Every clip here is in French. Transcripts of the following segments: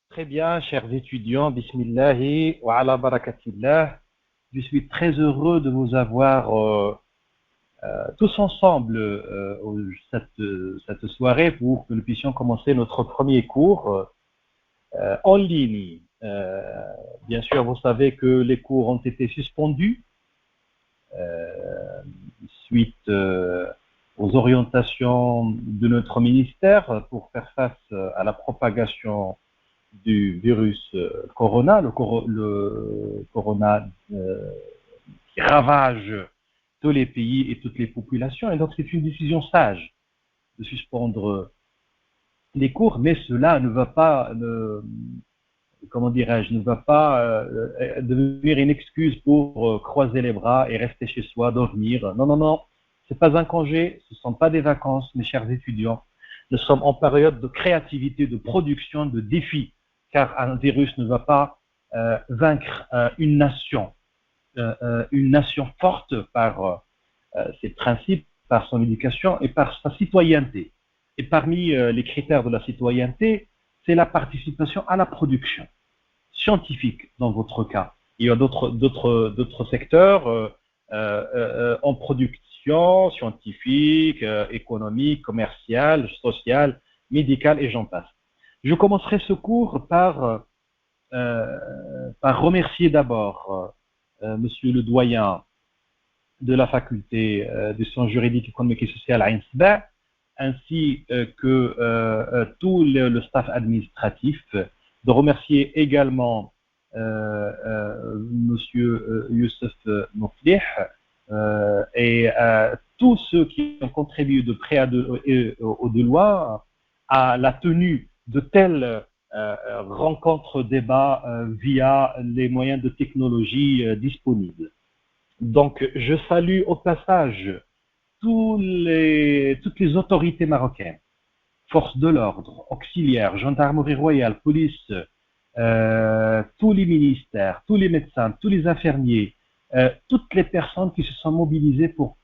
Très bien, chers étudiants, bismillahi wa ala barakatillah. Je suis très heureux de vous avoir tous ensemble cette soirée pour que nous puissions commencer notre premier cours en ligne. Bien sûr, vous savez que les cours ont été suspendus euh, suite aux orientations de notre ministère pour faire face à la propagation du virus corona, le corona qui ravage tous les pays et toutes les populations. Et donc, c'est une décision sage de suspendre les cours, mais cela ne va pas, comment dirais-je, ne va pas devenir une excuse pour croiser les bras et rester chez soi, dormir. Non, non, non, c'est pas un congé, ce ne sont pas des vacances, mes chers étudiants. Nous sommes en période de créativité, de production, de défi, car un virus ne va pas vaincre une nation forte par ses principes, par son éducation et par sa citoyenneté. Et parmi les critères de la citoyenneté, c'est la participation à la production scientifique dans votre cas. Il y a d'autres secteurs en production scientifique, économique, commerciale, sociale, médicale et j'en passe. Je commencerai ce cours par remercier d'abord Monsieur le doyen de la faculté des sciences juridiques, économiques et sociales à INSBA, ainsi que tout le staff administratif, de remercier également Monsieur Youssef Moflih et tous ceux qui ont contribué de près ou de loin à la tenue de telles rencontres, débats via les moyens de technologie disponibles. Donc, je salue au passage toutes les autorités marocaines, forces de l'ordre, auxiliaires, gendarmerie royale, police, tous les ministères, tous les médecins, tous les infirmiers, toutes les personnes qui se sont mobilisées pour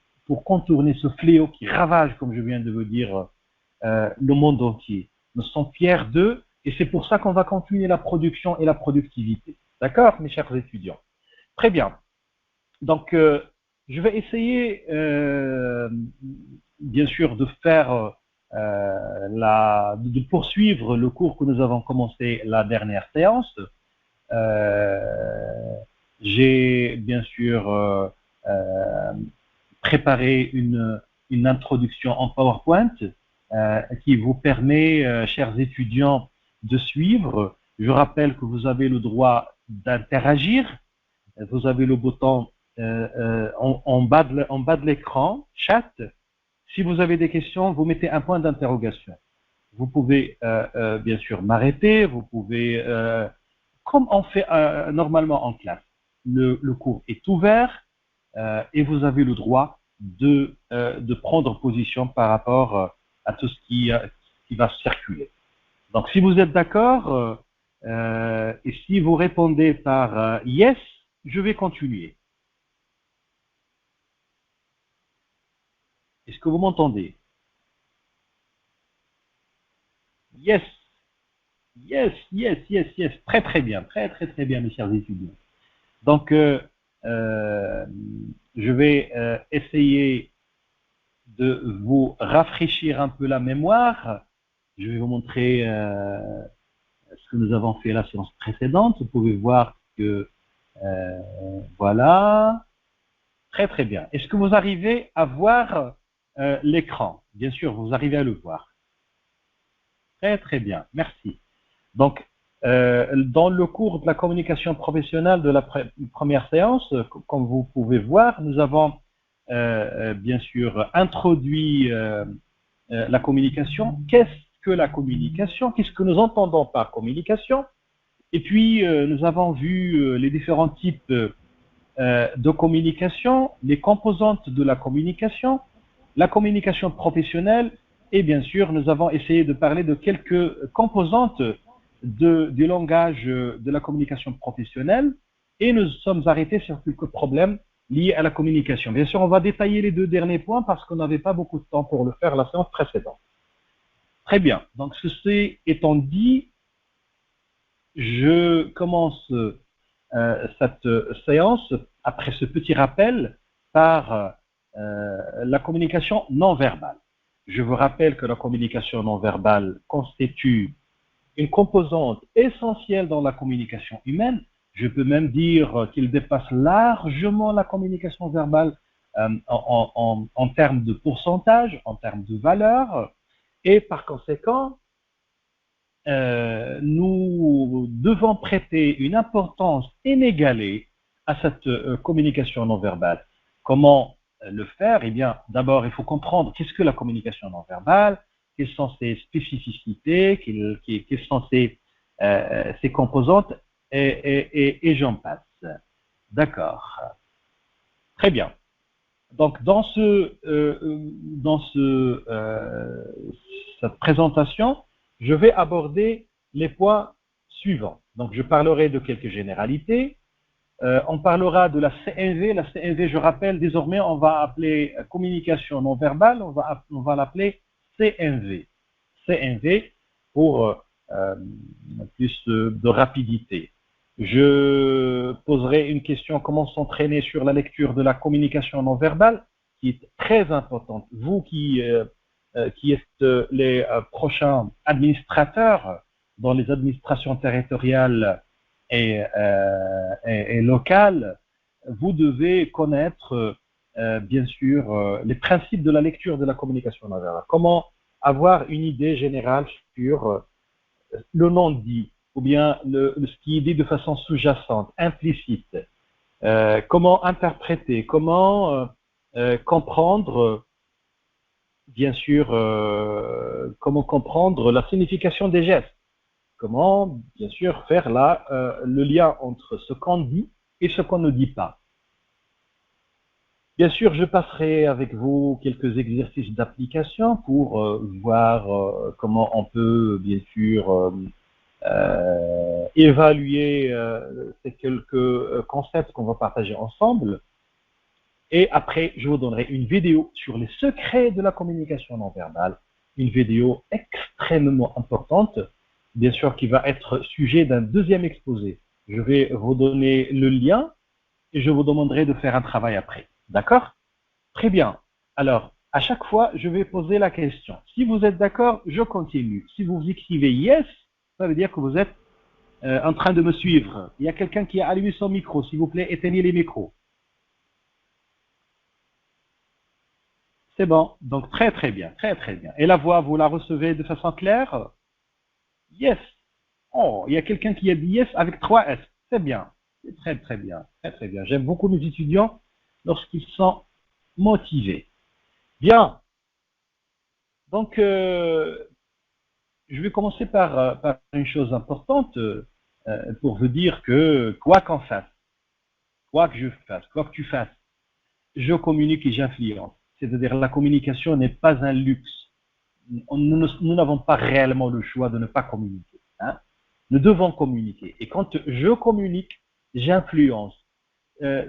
contourner ce fléau qui ravage, comme je viens de vous dire, le monde entier. Nous sommes fiers d'eux et c'est pour ça qu'on va continuer la production et la productivité. D'accord, mes chers étudiants? Très bien. Donc, je vais essayer, bien sûr, de poursuivre le cours que nous avons commencé la dernière séance. J'ai bien sûr préparé une introduction en PowerPoint qui vous permet, chers étudiants, de suivre. Je rappelle que vous avez le droit d'interagir. Vous avez le bouton en bas de l'écran, chat. Si vous avez des questions, vous mettez un point d'interrogation. Vous pouvez bien sûr m'arrêter, vous pouvez, comme on fait normalement en classe, le cours est ouvert et vous avez le droit de prendre position par rapport à tout ce qui va circuler. Donc si vous êtes d'accord, et si vous répondez par yes, je vais continuer. Est-ce que vous m'entendez? Yes, yes, yes, yes, yes. Très, très bien. Très, très, très bien, mes chers étudiants. Donc, je vais essayer de vous rafraîchir un peu la mémoire. Je vais vous montrer ce que nous avons fait la séance précédente. Vous pouvez voir que, voilà. Très, très bien. Est-ce que vous arrivez à voir l'écran? Bien sûr, vous arrivez à le voir. Très, très bien. Merci. Donc, dans le cours de la communication professionnelle de la première séance, comme vous pouvez voir, nous avons bien sûr introduit la communication. Qu'est-ce que la communication? Qu'est-ce que nous entendons par communication? Et puis, nous avons vu les différents types de communication, les composantes de la communication professionnelle, et bien sûr, nous avons essayé de parler de quelques composantes du langage de la communication professionnelle, et nous sommes arrêtés sur quelques problèmes liés à la communication. Bien sûr, on va détailler les deux derniers points parce qu'on n'avait pas beaucoup de temps pour le faire la séance précédente. Très bien. Donc, ceci étant dit, je commence cette séance, après ce petit rappel, par la communication non verbale. Je vous rappelle que la communication non verbale constitue une composante essentielle dans la communication humaine. Je peux même dire qu'il dépasse largement la communication verbale en termes de pourcentage, en termes de valeur, et par conséquent, nous devons prêter une importance inégalée à cette communication non verbale. Comment le faire? Eh bien, d'abord, il faut comprendre qu'est-ce que la communication non verbale, quelles sont ses spécificités, quelles sont ses composantes, et j'en passe. D'accord. Très bien. Donc, cette présentation, je vais aborder les points suivants. Donc, je parlerai de quelques généralités. On parlera de la CNV. La CNV, je rappelle, désormais, on va appeler communication non verbale, on va l'appeler CNV. CNV pour plus de rapidité. Je poserai une question, comment s'entraîner sur la lecture de la communication non verbale, qui est très importante. Vous qui êtes les prochains administrateurs dans les administrations territoriales et locales, vous devez connaître bien sûr les principes de la lecture de la communication non verbale. Comment avoir une idée générale sur le non-dit, ou bien ce qui est dit de façon sous-jacente, implicite. Comment interpréter, comment comprendre, bien sûr, comment comprendre la signification des gestes. Comment, bien sûr, faire le lien entre ce qu'on dit et ce qu'on ne dit pas. Bien sûr, je passerai avec vous quelques exercices d'application pour voir comment on peut, bien sûr, évaluer ces quelques concepts qu'on va partager ensemble. Et après, je vous donnerai une vidéo sur les secrets de la communication non verbale, une vidéo extrêmement importante, bien sûr, qui va être sujet d'un deuxième exposé. Je vais vous donner le lien et je vous demanderai de faire un travail après. D'accord? Très bien. Alors, à chaque fois, je vais poser la question. Si vous êtes d'accord, je continue. Si vous écrivez yes, ça veut dire que vous êtes en train de me suivre. Il y a quelqu'un qui a allumé son micro. S'il vous plaît, éteignez les micros. C'est bon. Donc, très, très bien. Très, très bien. Et la voix, vous la recevez de façon claire? Yes. Oh, il y a quelqu'un qui a dit yes avec 3 S. C'est bien. C'est très, très bien. Très, très bien. J'aime beaucoup mes étudiants lorsqu'ils sont motivés. Bien. Donc, je vais commencer par une chose importante pour vous dire que quoi qu'on fasse, quoi que je fasse, quoi que tu fasses, je communique et j'influence. C'est-à-dire la communication n'est pas un luxe. Nous n'avons pas réellement le choix de ne pas communiquer. Hein. Nous devons communiquer. Et quand je communique, j'influence.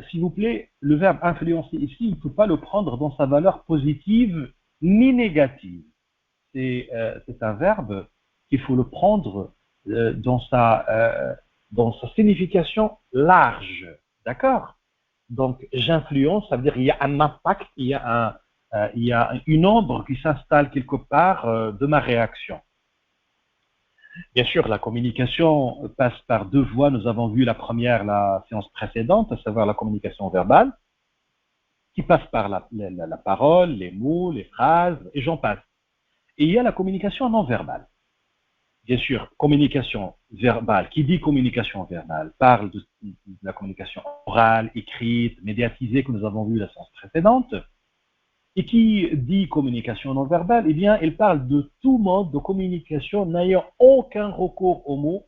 S'il vous plaît, le verbe influencer ici, il ne faut pas le prendre dans sa valeur positive ni négative. C'est un verbe qu'il faut le prendre dans sa signification large. D'accord? Donc, j'influence, ça veut dire qu'il y a un impact, il y a une ombre qui s'installe quelque part de ma réaction. Bien sûr, la communication passe par deux voies. Nous avons vu la première, la séance précédente, à savoir la communication verbale, qui passe par la parole, les mots, les phrases, et j'en passe. Et il y a la communication non verbale. Bien sûr, communication verbale, qui dit communication verbale, parle de la communication orale, écrite, médiatisée, que nous avons vu la séance précédente. Et qui dit communication non verbale, eh bien, elle parle de tout mode de communication n'ayant aucun recours aux mots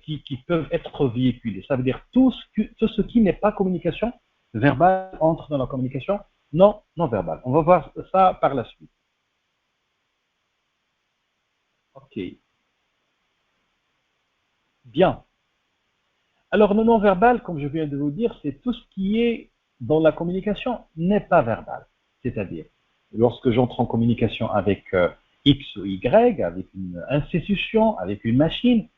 qui peuvent être véhiculés. Ça veut dire tout ce qui n'est pas communication verbale entre dans la communication non verbale. On va voir ça par la suite. Ok. Bien. Alors, le non-verbal, comme je viens de vous dire, c'est tout ce qui est dans la communication n'est pas verbal. C'est-à-dire, lorsque j'entre en communication avec X ou Y, avec une institution, avec une machine,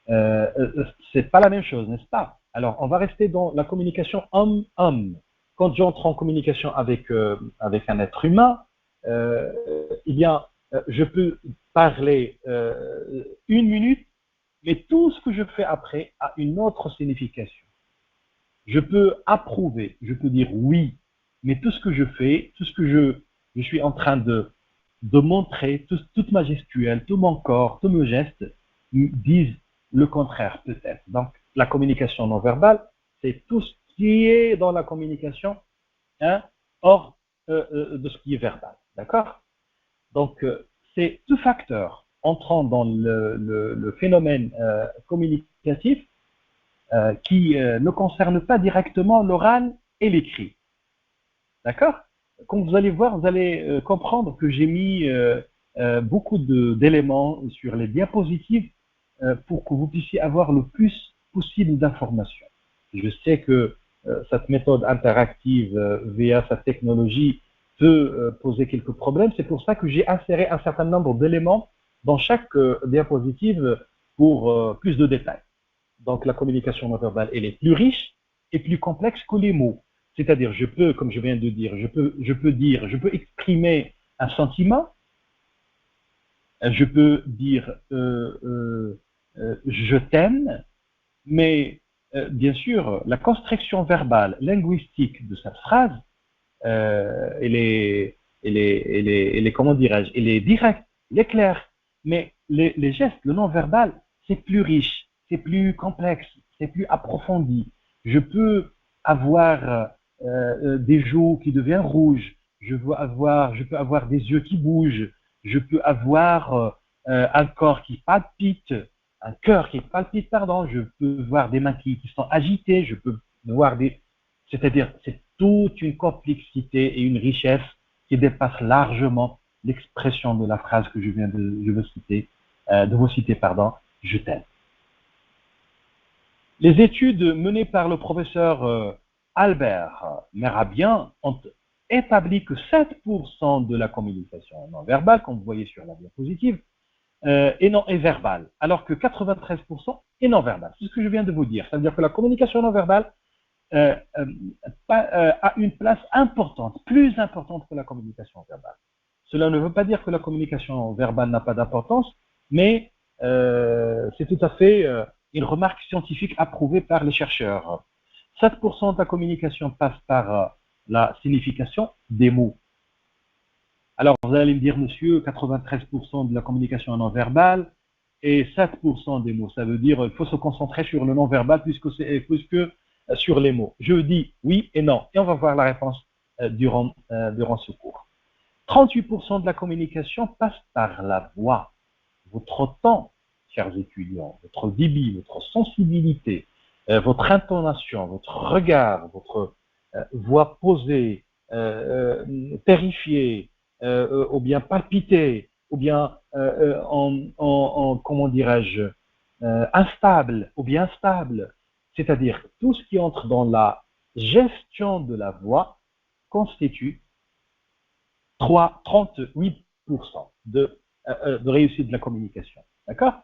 c'est pas la même chose, n'est-ce pas? Alors, on va rester dans la communication homme-homme. Quand j'entre en communication avec un être humain, eh bien, je peux parler 1 minute, mais tout ce que je fais après a une autre signification. Je peux approuver, je peux dire oui, mais tout ce que je fais, tout ce que je suis en train de montrer, toute ma gestuelle, tout mon corps, tous mes gestes disent le contraire peut-être. Donc, la communication non verbale, c'est tout ce qui est dans la communication, hein, hors de ce qui est verbal. D'accord? Donc, c'est tout facteur entrant dans le phénomène communicatif qui ne concerne pas directement l'oral et l'écrit. D'accord? Quand vous allez voir, vous allez comprendre que j'ai mis beaucoup d'éléments sur les diapositives pour que vous puissiez avoir le plus possible d'informations. Je sais que cette méthode interactive via cette technologie peut poser quelques problèmes. C'est pour ça que j'ai inséré un certain nombre d'éléments dans chaque diapositive pour plus de détails. Donc la communication non verbale, elle est plus riche et plus complexe que les mots. C'est-à-dire, je peux, comme je viens de dire, je peux exprimer un sentiment, je peux dire je t'aime, mais bien sûr, la construction verbale, linguistique de cette phrase, elle est, comment dirais-je, elle est directe, elle est claire, mais les gestes, le non-verbal, c'est plus riche, c'est plus complexe, c'est plus approfondi. Je peux avoir des joues qui deviennent rouges, je peux avoir des yeux qui bougent, je peux avoir un corps qui palpite, un cœur qui palpite, pardon, je peux voir des mains qui sont agitées, je peux voir des... C'est-à-dire, c'est toute une complexité et une richesse qui dépasse largement l'expression de la phrase que je vous citer, pardon, je t'aime. Les études menées par le professeur Albert Mehrabian ont établi que 7% de la communication non verbale, comme vous voyez sur la diapositive, est verbale, alors que 93% est non verbale. C'est ce que je viens de vous dire. C'est-à-dire que la communication non verbale a une place importante, plus importante que la communication verbale. Cela ne veut pas dire que la communication verbale n'a pas d'importance, mais c'est tout à fait une remarque scientifique approuvée par les chercheurs. 7% de la communication passe par la signification des mots. Alors, vous allez me dire, monsieur, 93% de la communication est non verbale et 7% des mots. Ça veut dire qu'il faut se concentrer sur le non verbal puisque sur les mots. Je dis oui et non. Et on va voir la réponse durant ce cours. 38% de la communication passe par la voix. Votre temps, chers étudiants, votre débit, votre sensibilité, votre intonation, votre regard, votre voix posée, terrifiée, ou bien palpitée, ou bien comment dirais-je, instable ou bien stable. C'est-à-dire tout ce qui entre dans la gestion de la voix constitue 38% de réussite de la communication. D'accord?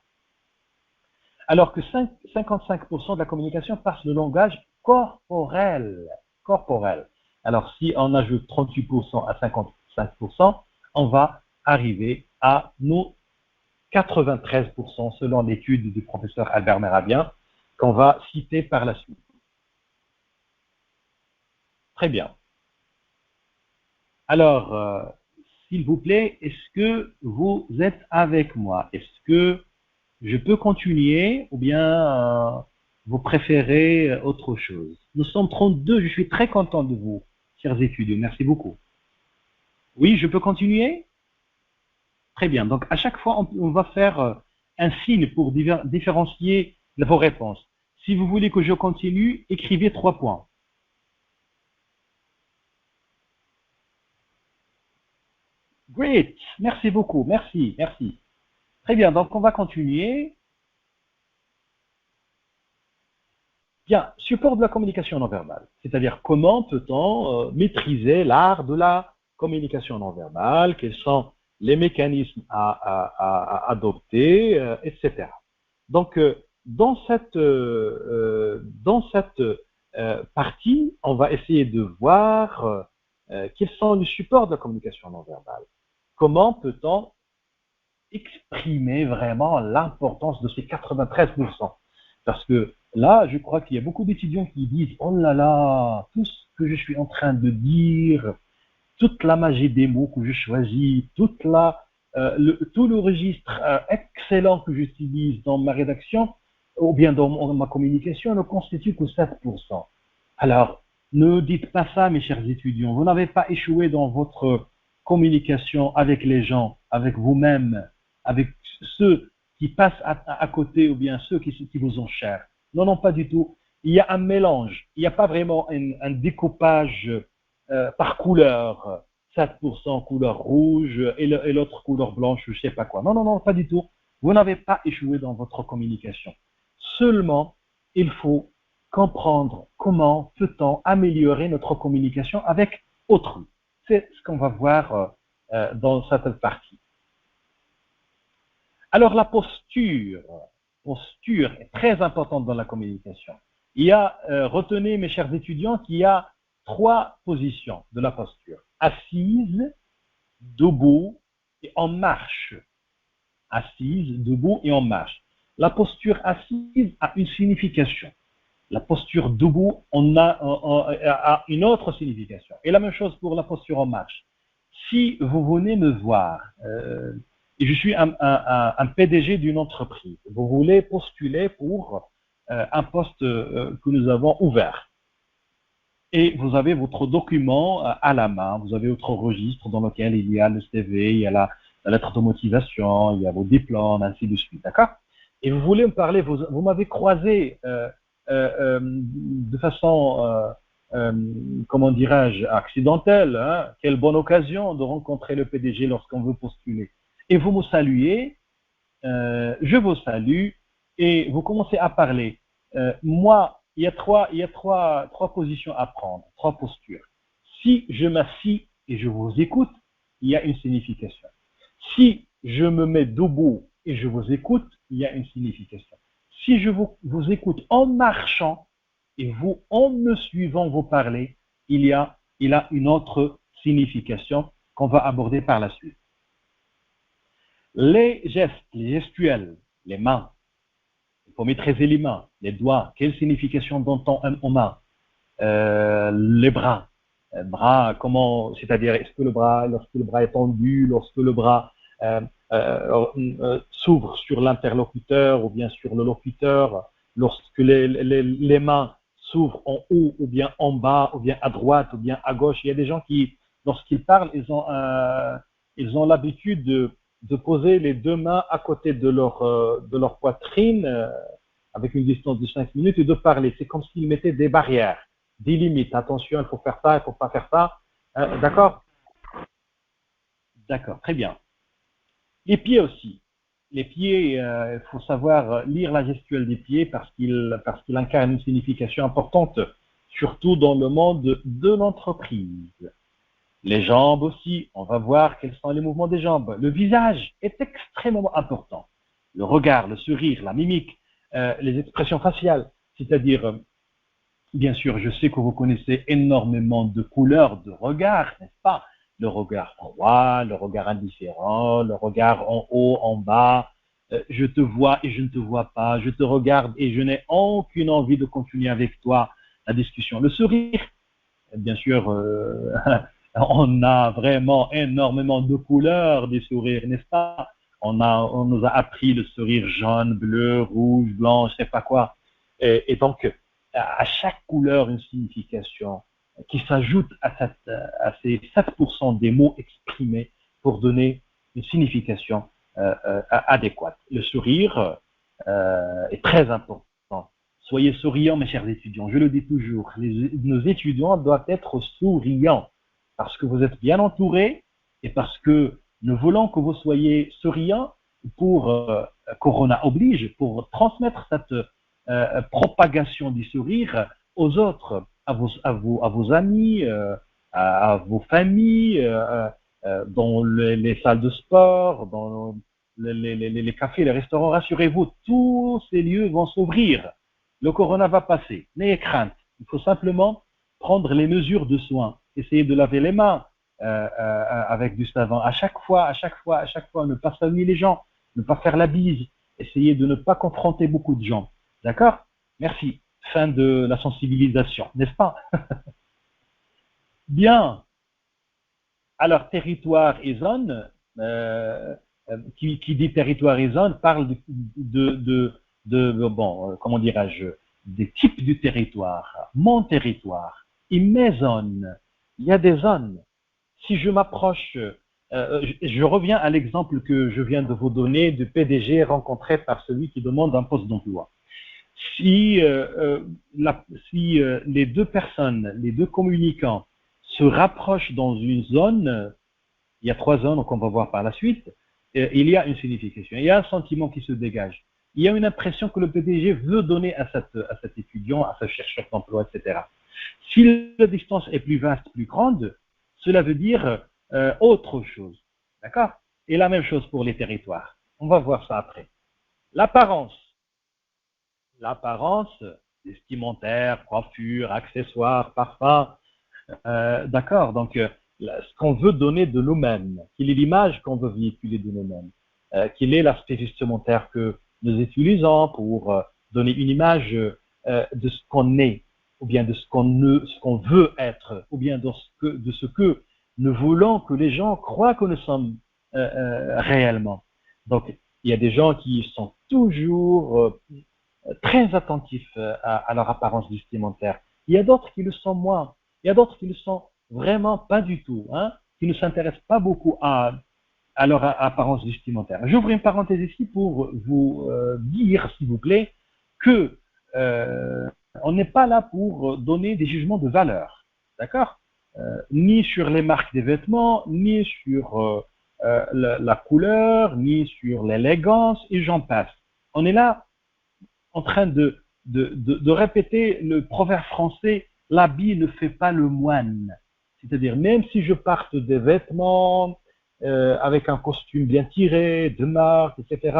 Alors que 55% de la communication passe le langage corporel. Corporel. Alors si on ajoute 38% à 55%, on va arriver à nos 93% selon l'étude du professeur Albert Mehrabian qu'on va citer par la suite. Très bien. Alors, s'il vous plaît, est-ce que vous êtes avec moi? Est-ce que je peux continuer ou bien vous préférez autre chose? Nous sommes 32, je suis très content de vous, chers étudiants. Merci beaucoup. Oui, je peux continuer? Très bien. Donc, à chaque fois, on va faire un signe pour différencier vos réponses. Si vous voulez que je continue, écrivez 3 points. Great. Merci beaucoup. Merci. Merci. Très bien. Donc, on va continuer. Bien. Support de la communication non verbale. C'est-à-dire, comment peut-on maîtriser l'art de la communication non verbale? Quels sont les mécanismes à adopter, etc. Donc, dans cette partie, on va essayer de voir quels sont les supports de la communication non verbale. Comment peut-on exprimer vraiment l'importance de ces 93%? Parce que là, je crois qu'il y a beaucoup d'étudiants qui disent « Oh là là, tout ce que je suis en train de dire, toute la magie des mots que je choisis, tout le registre excellent que j'utilise dans ma rédaction ou bien dans ma communication ne constitue que 7%. » Alors, ne dites pas ça, mes chers étudiants. Vous n'avez pas échoué dans votre communication avec les gens, avec vous-même, avec ceux qui passent à côté ou bien ceux qui vous ont chers. Non, non, pas du tout. Il y a un mélange. Il n'y a pas vraiment un découpage par couleur. 7% couleur rouge et l'autre couleur blanche, je ne sais pas quoi. Non, non, non, pas du tout. Vous n'avez pas échoué dans votre communication. Seulement, il faut comprendre comment peut-on améliorer notre communication avec autrui. C'est ce qu'on va voir dans cette partie. Alors la posture est très importante dans la communication. Il y a, retenez mes chers étudiants, qu'il y a 3 positions de la posture. Assise, debout et en marche. Assise, debout et en marche. La posture assise a une signification. La posture debout a une autre signification. Et la même chose pour la posture en marche. Si vous venez me voir, et je suis un PDG d'une entreprise, vous voulez postuler pour un poste que nous avons ouvert. Et vous avez votre document à la main, vous avez votre registre dans lequel il y a le CV, il y a la lettre de motivation, il y a vos diplômes, ainsi de suite, d'accord? Et vous voulez me parler, vous m'avez croisé de façon, comment dirais-je, accidentelle, hein? Quelle bonne occasion de rencontrer le PDG lorsqu'on veut postuler. Et vous me saluez, je vous salue, et vous commencez à parler. Moi, il y a trois positions à prendre, 3 postures. Si je m'assis et je vous écoute, il y a une signification. Si je me mets debout et je vous écoute, il y a une signification. Si je vous écoute en marchant et vous, en me suivant, vous parlez, il a une autre signification qu'on va aborder par la suite. Les gestes, les gestuels, les mains, il faut maîtriser les mains, les doigts, quelle signification donne-t-on aux mains? Les bras. Comment, c'est-à-dire, est-ce que lorsque le bras est tendu, lorsque le bras s'ouvre sur l'interlocuteur ou bien sur le locuteur, lorsque les mains s'ouvrent en haut ou bien en bas ou bien à droite ou bien à gauche. Il y a des gens qui, lorsqu'ils parlent, ils ont l'habitude de poser les 2 mains à côté de leur poitrine avec une distance de 5 minutes et de parler. C'est comme s'ils mettaient des barrières, des limites. Attention, il faut faire ça, il ne faut pas faire ça. D'accord? D'accord, très bien. Les pieds aussi. Les pieds, il faut savoir lire la gestuelle des pieds parce qu'il incarne une signification importante, surtout dans le monde de l'entreprise. Les jambes aussi, on va voir quels sont les mouvements des jambes. Le visage est extrêmement important. Le regard, le sourire, la mimique, les expressions faciales, c'est-à-dire, bien sûr, je sais que vous connaissez énormément de couleurs de regard, n'est-ce pas? Le regard froid, le regard indifférent, le regard en haut, en bas, je te vois et je ne te vois pas, je te regarde et je n'ai aucune envie de continuer avec toi la discussion. Le sourire, bien sûr, on a vraiment énormément de couleurs des sourires, n'est-ce pas? On nous a appris le sourire jaune, bleu, rouge, blanc, je sais pas quoi. Et donc, à chaque couleur, une signification qui s'ajoute à ces 7% des mots exprimés pour donner une signification adéquate. Le sourire est très important. Soyez souriants, mes chers étudiants. Je le dis toujours, nos étudiants doivent être souriants parce que vous êtes bien entourés et parce que nous voulons que vous soyez souriants pour Corona oblige, pour transmettre cette propagation du sourire aux autres, à vos amis, à vos familles, dans les salles de sport, dans les cafés, les restaurants, rassurez-vous, tous ces lieux vont s'ouvrir. Le corona va passer. N'ayez crainte. Il faut simplement prendre les mesures de soins. Essayer de laver les mains avec du savon. À chaque fois, ne pas saluer les gens, ne pas faire la bise. Essayez de ne pas confronter beaucoup de gens. D'accord? Merci. Fin de la sensibilisation, n'est-ce pas? Bien. Alors, territoire et zone, qui dit territoire et zone parle bon, comment dirais-je, des types du territoire. Mon territoire et mes zones. Il y a des zones. Si je m'approche, je reviens à l'exemple que je viens de vous donner du PDG rencontré par celui qui demande un poste d'emploi. Si les deux personnes, les deux communicants se rapprochent dans une zone, il y a 3 zones qu'on va voir par la suite, il y a une signification, il y a un sentiment qui se dégage, il y a une impression que le PDG veut donner à cet étudiant, à ce chercheur d'emploi, etc. Si la distance est plus vaste, plus grande, cela veut dire autre chose. D'accord? Et la même chose pour les territoires. On va voir ça après. L'apparence, vestimentaire, coiffure, accessoires, parfum. D'accord? Donc, ce qu'on veut donner de nous-mêmes, quelle est l'image qu'on veut véhiculer de nous-mêmes, quel est l'aspect vestimentaire que nous utilisons pour donner une image de ce qu'on est, ou bien de ce qu'on veut être, ou bien de ce que nous voulons que les gens croient que nous sommes réellement. Donc, il y a des gens qui sont toujours très attentifs à leur apparence vestimentaire. Il y a d'autres qui le sont moins. Il y a d'autres qui ne le sont vraiment pas du tout, hein, qui ne s'intéressent pas beaucoup à leur apparence vestimentaire. J'ouvre une parenthèse ici pour vous dire, s'il vous plaît, que on n'est pas là pour donner des jugements de valeur, d'accord? Ni sur les marques des vêtements, ni sur la couleur, ni sur l'élégance, et j'en passe. On est là en train de répéter le proverbe français, l'habit ne fait pas le moine. C'est-à-dire, même si je parte des vêtements avec un costume bien tiré, de marque, etc.,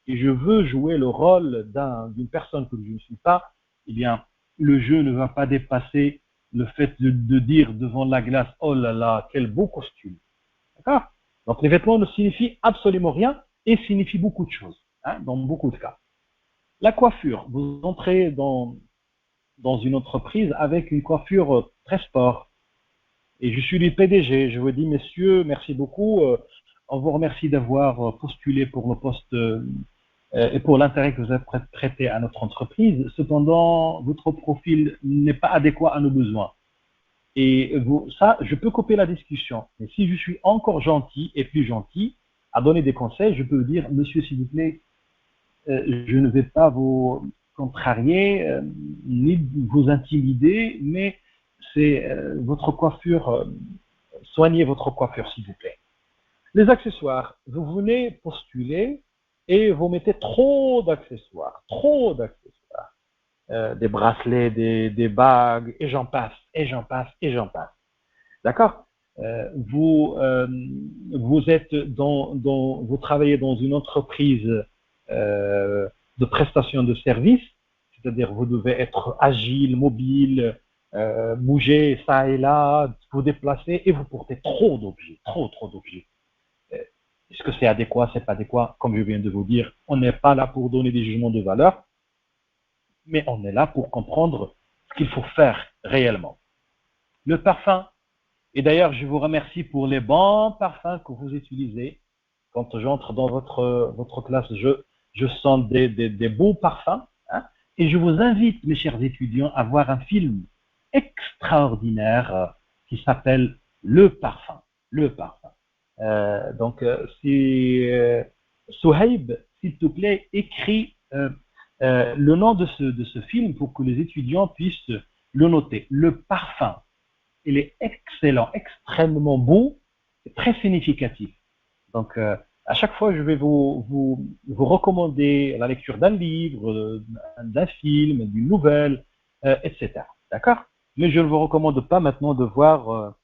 et je veux jouer le rôle d'une personne que je ne suis pas, eh bien, le jeu ne va pas dépasser le fait de dire devant la glace, oh là là, quel beau costume. D'accord? Donc, les vêtements ne signifient absolument rien et signifient beaucoup de choses, hein, dans beaucoup de cas. La coiffure, vous entrez dans une entreprise avec une coiffure très sport. Et je suis le PDG, je vous dis, messieurs, merci beaucoup. On vous remercie d'avoir postulé pour le poste et pour l'intérêt que vous avez prêté à notre entreprise. Cependant, votre profil n'est pas adéquat à nos besoins. Et ça, je peux couper la discussion. Mais si je suis encore gentil et plus gentil à donner des conseils, je peux vous dire, monsieur, s'il vous plaît, je ne vais pas vous contrarier, ni vous intimider, mais c'est votre coiffure, soignez votre coiffure, s'il vous plaît. Les accessoires, vous venez postuler et vous mettez trop d'accessoires, des bracelets, des bagues, et j'en passe, et j'en passe, et j'en passe. D'accord? Vous êtes vous travaillez dans une entreprise de prestation de services, c'est-à-dire vous devez être agile, mobile, bouger ça et là, vous déplacer et vous portez trop d'objets, trop d'objets. Est-ce que c'est adéquat, c'est pas adéquat? Comme je viens de vous dire, on n'est pas là pour donner des jugements de valeur, mais on est là pour comprendre ce qu'il faut faire réellement. Le parfum, et d'ailleurs je vous remercie pour les bons parfums que vous utilisez. Quand j'entre dans votre classe, je sens des beaux parfums, hein, et je vous invite, mes chers étudiants, à voir un film extraordinaire qui s'appelle Le Parfum. Le Parfum. Souhaib, s'il te plaît, écris le nom de ce film pour que les étudiants puissent le noter. Le Parfum. Il est excellent, extrêmement beau et très significatif. Donc, à chaque fois, je vais vous recommander la lecture d'un livre, d'un film, d'une nouvelle, etc. D'accord? Mais je ne vous recommande pas maintenant de voir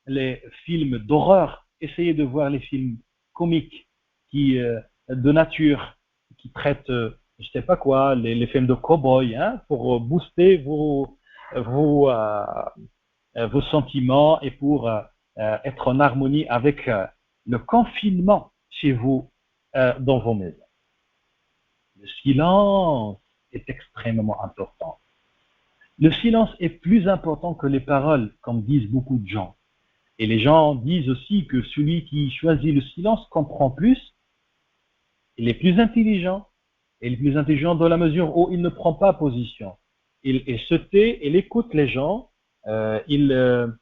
les films d'horreur. Essayez de voir les films comiques qui de nature qui traitent, je sais pas quoi, les films de cow-boy, hein, pour booster vos, vos sentiments et pour être en harmonie avec le confinement chez vous dans vos maisons. Le silence est extrêmement important. Le silence est plus important que les paroles, comme disent beaucoup de gens. Et les gens disent aussi que celui qui choisit le silence comprend plus, il est plus intelligent. Il est plus intelligent dans la mesure où il ne prend pas position. Il se tait, il écoute les gens, il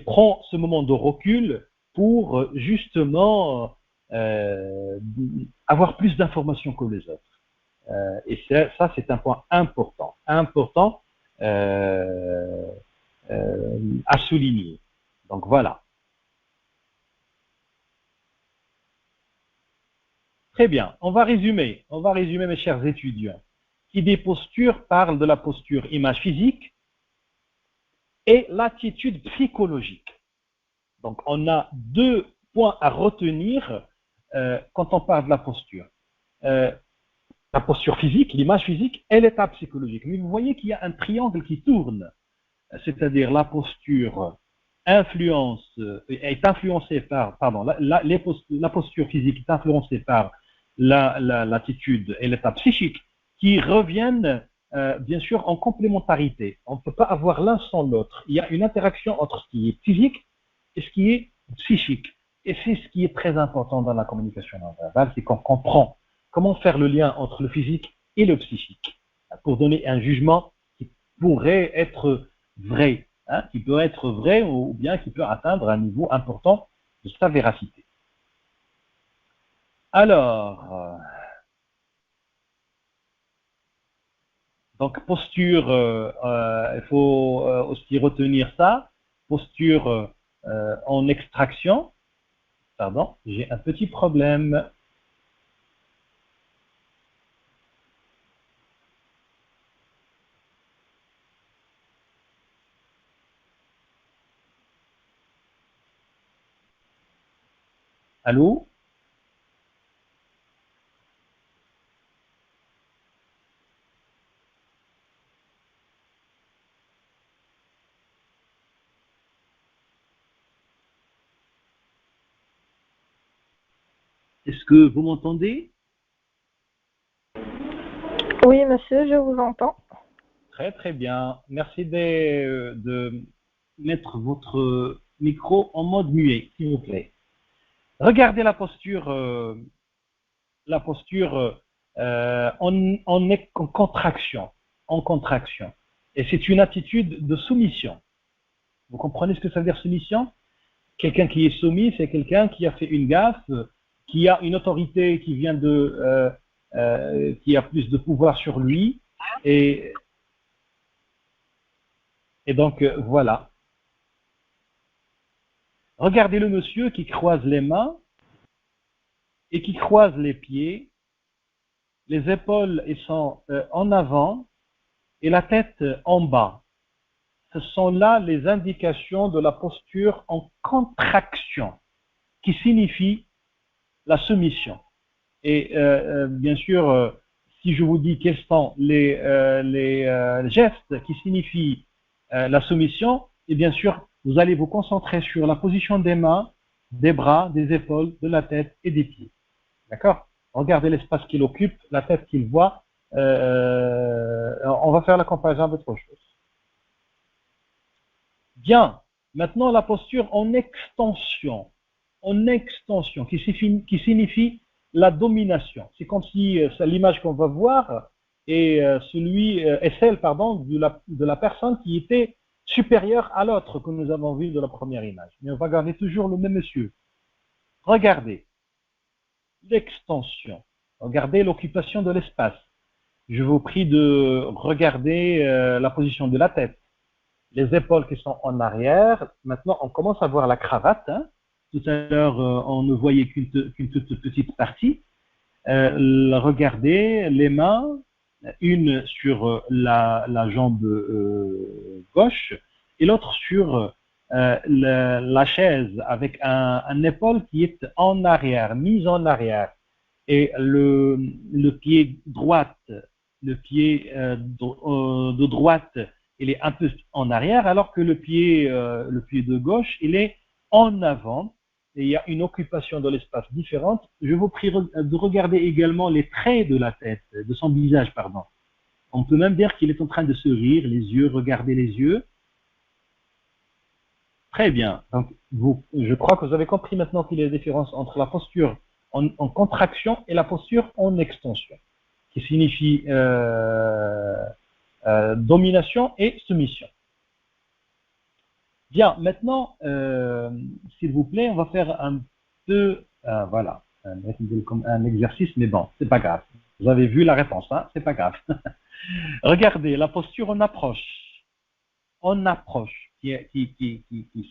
prend ce moment de recul pour justement avoir plus d'informations que les autres. Et ça, c'est un point important, à souligner. Donc voilà. Très bien. On va résumer, mes chers étudiants. Qui dit posture parle de la posture image physique et l'attitude psychologique. Donc on a deux points à retenir quand on parle de la posture. La posture physique, l'image physique et l'état psychologique. Mais vous voyez qu'il y a un triangle qui tourne, c'est-à-dire la posture est influencée par, pardon, la posture physique est influencée par l'attitude et l'état psychique qui reviennent bien sûr en complémentarité. On ne peut pas avoir l'un sans l'autre. Il y a une interaction entre ce qui est physique et ce qui est psychique. Et c'est ce qui est très important dans la communication non verbale, c'est qu'on comprend comment faire le lien entre le physique et le psychique pour donner un jugement qui pourrait être vrai, hein, qui peut être vrai ou bien qui peut atteindre un niveau important de sa véracité. Alors, donc posture, il faut aussi retenir ça, posture en extraction. Pardon, j'ai un petit problème. Allô? Est-ce que vous m'entendez? Oui, monsieur, je vous entends. Très très bien. Merci de mettre votre micro en mode muet, s'il vous plaît. Regardez la posture en contraction, Et c'est une attitude de soumission. Vous comprenez ce que ça veut dire soumission? Quelqu'un qui est soumis, c'est quelqu'un qui a fait une gaffe, qui a une autorité qui vient qui a plus de pouvoir sur lui, et donc voilà. Regardez le monsieur qui croise les mains et qui croise les pieds, les épaules sont en avant et la tête en bas. Ce sont là les indications de la posture en contraction, qui signifie la soumission. Et bien sûr, si je vous dis quels sont les gestes qui signifient la soumission, et bien sûr, vous allez vous concentrer sur la position des mains, des bras, des épaules, de la tête et des pieds. D'accord? Regardez l'espace qu'il occupe, la tête qu'il voit. On va faire la comparaison avec autre chose. Bien. Maintenant, la posture en extension. Qui signifie la domination. C'est comme si l'image qu'on va voir est celle de la personne qui était supérieure à l'autre que nous avons vu de la première image. Mais on va garder toujours le même monsieur. Regardez l'extension. Regardez l'occupation de l'espace. Je vous prie de regarder la position de la tête. Les épaules qui sont en arrière. Maintenant, on commence à voir la cravate. Hein. Tout à l'heure, on ne voyait qu'une toute petite partie. Regardez les mains, une sur la jambe gauche et l'autre sur la chaise avec un épaule qui est en arrière, mise en arrière, et le pied droite, le pied de droite, il est un peu en arrière, alors que le pied de gauche, il est en avant, et il y a une occupation de l'espace différente. Je vous prie de regarder également les traits de la tête, de son visage, pardon. On peut même dire qu'il est en train de se rire, les yeux, regarder les yeux. Très bien. Donc, je crois que vous avez compris maintenant qu'il y a une différence entre la posture en contraction et la posture en extension, qui signifie domination et soumission. Bien, maintenant, s'il vous plaît, on va faire un peu, voilà, un exercice, mais bon, c'est pas grave. Vous avez vu la réponse, hein, c'est pas grave. Regardez, la posture en approche. En approche, qui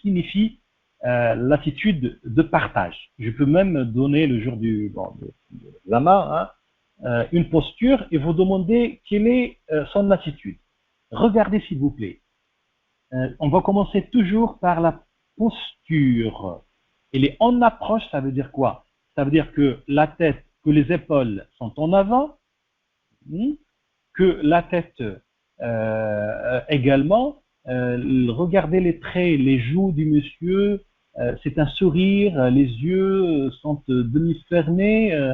signifie l'attitude de partage. Je peux même donner le jour de l'examen une posture et vous demander quelle est son attitude. Regardez s'il vous plaît. On va commencer toujours par la posture. Elle est en approche, ça veut dire quoi? Ça veut dire que la tête, que les épaules sont en avant, que la tête également. Regardez les traits, les joues du monsieur, c'est un sourire, les yeux sont demi-fermés,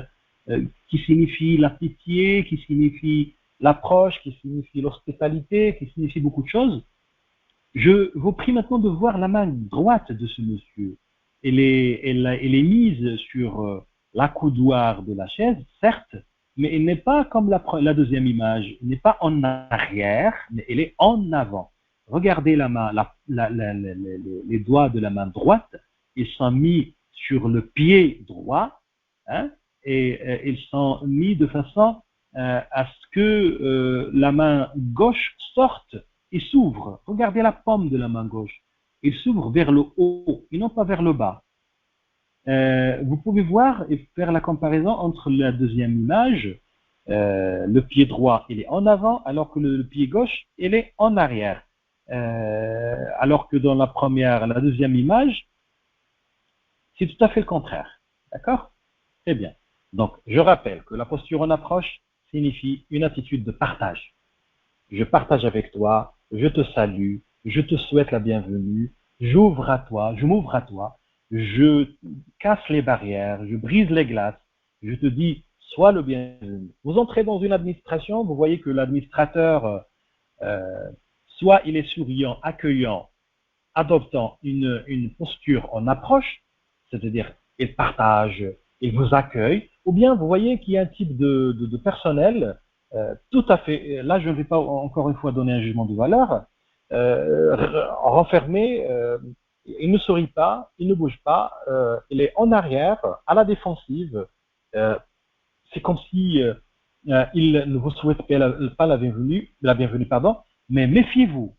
qui signifie la pitié, qui signifie l'approche, qui signifie l'hospitalité, qui signifie beaucoup de choses. Je vous prie maintenant de voir la main droite de ce monsieur. Elle est mise sur l'accoudoir de la chaise, certes, mais elle n'est pas comme la deuxième image. Elle n'est pas en arrière, mais elle est en avant. Regardez la main, les doigts de la main droite, ils sont mis sur le pied droit, hein, et ils sont mis de façon à ce que la main gauche sorte et s'ouvre. Regardez la paume de la main gauche. Il s'ouvre vers le haut et non pas vers le bas. Vous pouvez voir et faire la comparaison entre la deuxième image. Le pied droit, il est en avant, alors que le pied gauche, il est en arrière. Alors que dans la deuxième image, c'est tout à fait le contraire. D'accord? Très bien. Donc, je rappelle que la posture en approche signifie une attitude de partage. Je partage avec toi, je te salue, je te souhaite la bienvenue, je m'ouvre à toi, je casse les barrières, je brise les glaces, je te dis, sois le bienvenu. Vous entrez dans une administration, vous voyez que l'administrateur, soit il est souriant, accueillant, adoptant une posture en approche, c'est-à-dire il partage, il vous accueille, ou bien vous voyez qu'il y a un type de personnel tout à fait, là je ne vais pas encore une fois donner un jugement de valeur, renfermé, il ne sourit pas, il ne bouge pas, il est en arrière, à la défensive, c'est comme si il ne vous souhaite pas la bienvenue, pardon, mais méfiez-vous,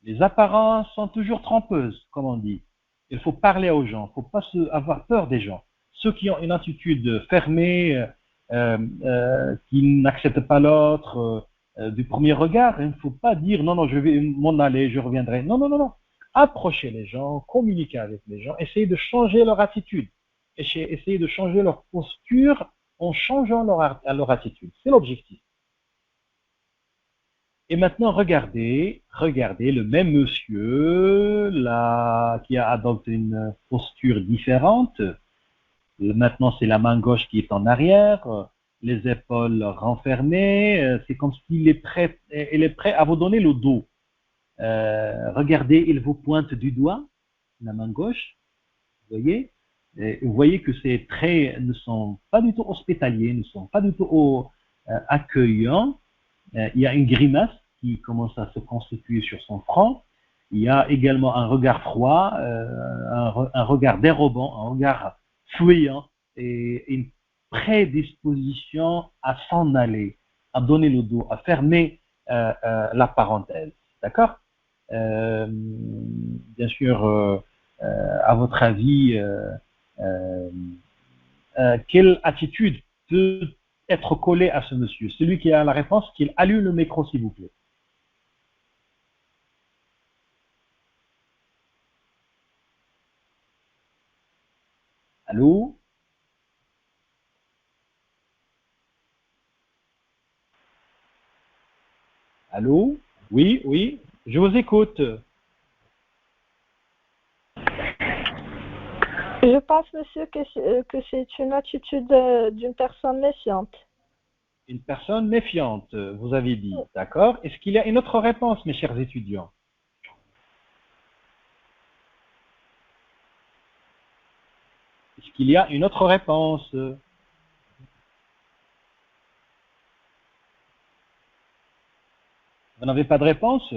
les apparences sont toujours trompeuses, comme on dit. Il faut parler aux gens, il ne faut pas avoir peur des gens. Ceux qui ont une attitude fermée, qui n'acceptent pas l'autre du premier regard, il ne faut pas dire non, je vais m'en aller, je reviendrai. Non. Approchez les gens, communiquez avec les gens, essayez de changer leur attitude, essayez de changer leur posture en changeant leur attitude. C'est l'objectif. Et maintenant, regardez le même monsieur là, qui a adopté une posture différente. Maintenant, c'est la main gauche qui est en arrière, les épaules renfermées. C'est comme s'il est prêt à vous donner le dos. Regardez, il vous pointe du doigt, la main gauche. Vous voyez que ces traits ne sont pas du tout hospitaliers, ne sont pas du tout accueillants. Il y a une grimace qui commence à se constituer sur son front. Il y a également un regard froid, un regard dérobant, un regard fuyant et une prédisposition à s'en aller, à donner le dos, à fermer la parenthèse. D'accord? Bien sûr, à votre avis, quelle attitude peut être collée à ce monsieur? Celui qui a la réponse, qu'il allume le micro, s'il vous plaît. Allô? Oui, oui, je vous écoute. Je pense, monsieur, que c'est une attitude d'une personne méfiante. Une personne méfiante, vous avez dit. D'accord? Est-ce qu'il y a une autre réponse, mes chers étudiants? Est-ce qu'il y a une autre réponse? Vous n'avez pas de réponse?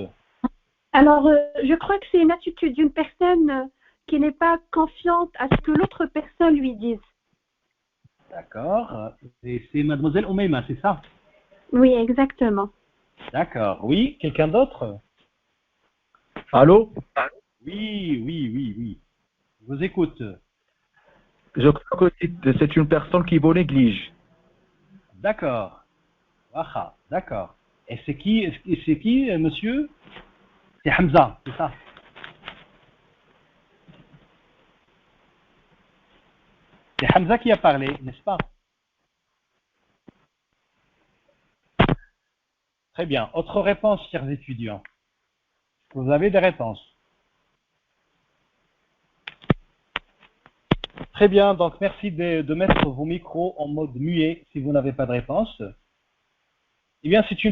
Alors, je crois que c'est une attitude d'une personne qui n'est pas confiante à ce que l'autre personne lui dise. D'accord. Et c'est mademoiselle Oumaima, c'est ça? Oui, exactement. D'accord. Oui, quelqu'un d'autre? Allô? Oui, oui, oui, oui. Je vous écoute. Je crois que c'est une personne qui vous néglige. D'accord. Waha, d'accord. Et c'est qui, monsieur? C'est Hamza, c'est ça? C'est Hamza qui a parlé, n'est-ce pas? Très bien. Autre réponse, chers étudiants. Vous avez des réponses? Très bien. Donc, merci de mettre vos micros en mode muet si vous n'avez pas de réponse. Eh bien, c'est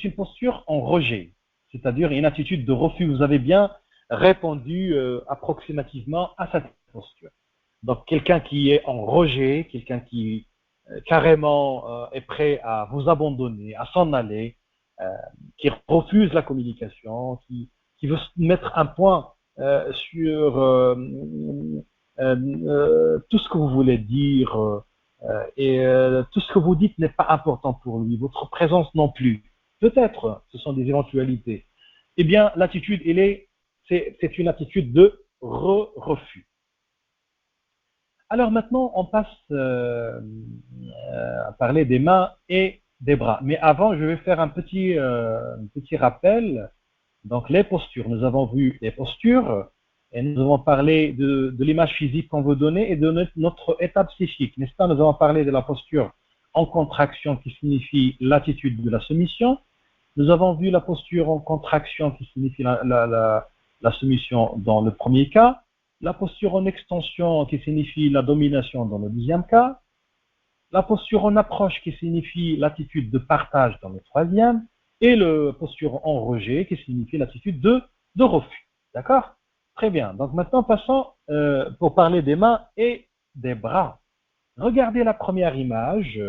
une posture en rejet, c'est-à-dire une attitude de refus. Vous avez bien répondu approximativement à cette posture. Donc, quelqu'un qui est en rejet, quelqu'un qui carrément est prêt à vous abandonner, à s'en aller, qui refuse la communication, qui veut mettre un point sur tout ce que vous voulez dire et tout ce que vous dites n'est pas important pour lui, votre présence non plus. Peut-être, ce sont des éventualités. Eh bien, l'attitude, c'est une attitude de refus. Alors maintenant, on passe à parler des mains et des bras. Mais avant, je vais faire un petit rappel. Donc, les postures. Nous avons vu les postures et nous avons parlé de l'image physique qu'on veut donner et de notre état psychique. N'est-ce pas? Nous avons parlé de la posture en contraction qui signifie l'attitude de la soumission. Nous avons vu la posture en contraction qui signifie la soumission dans le premier cas. La posture en extension qui signifie la domination dans le deuxième cas. La posture en approche qui signifie l'attitude de partage dans le troisième. Et la posture en rejet qui signifie l'attitude de refus. D'accord? Très bien. Donc maintenant, passons pour parler des mains et des bras. Regardez la première image.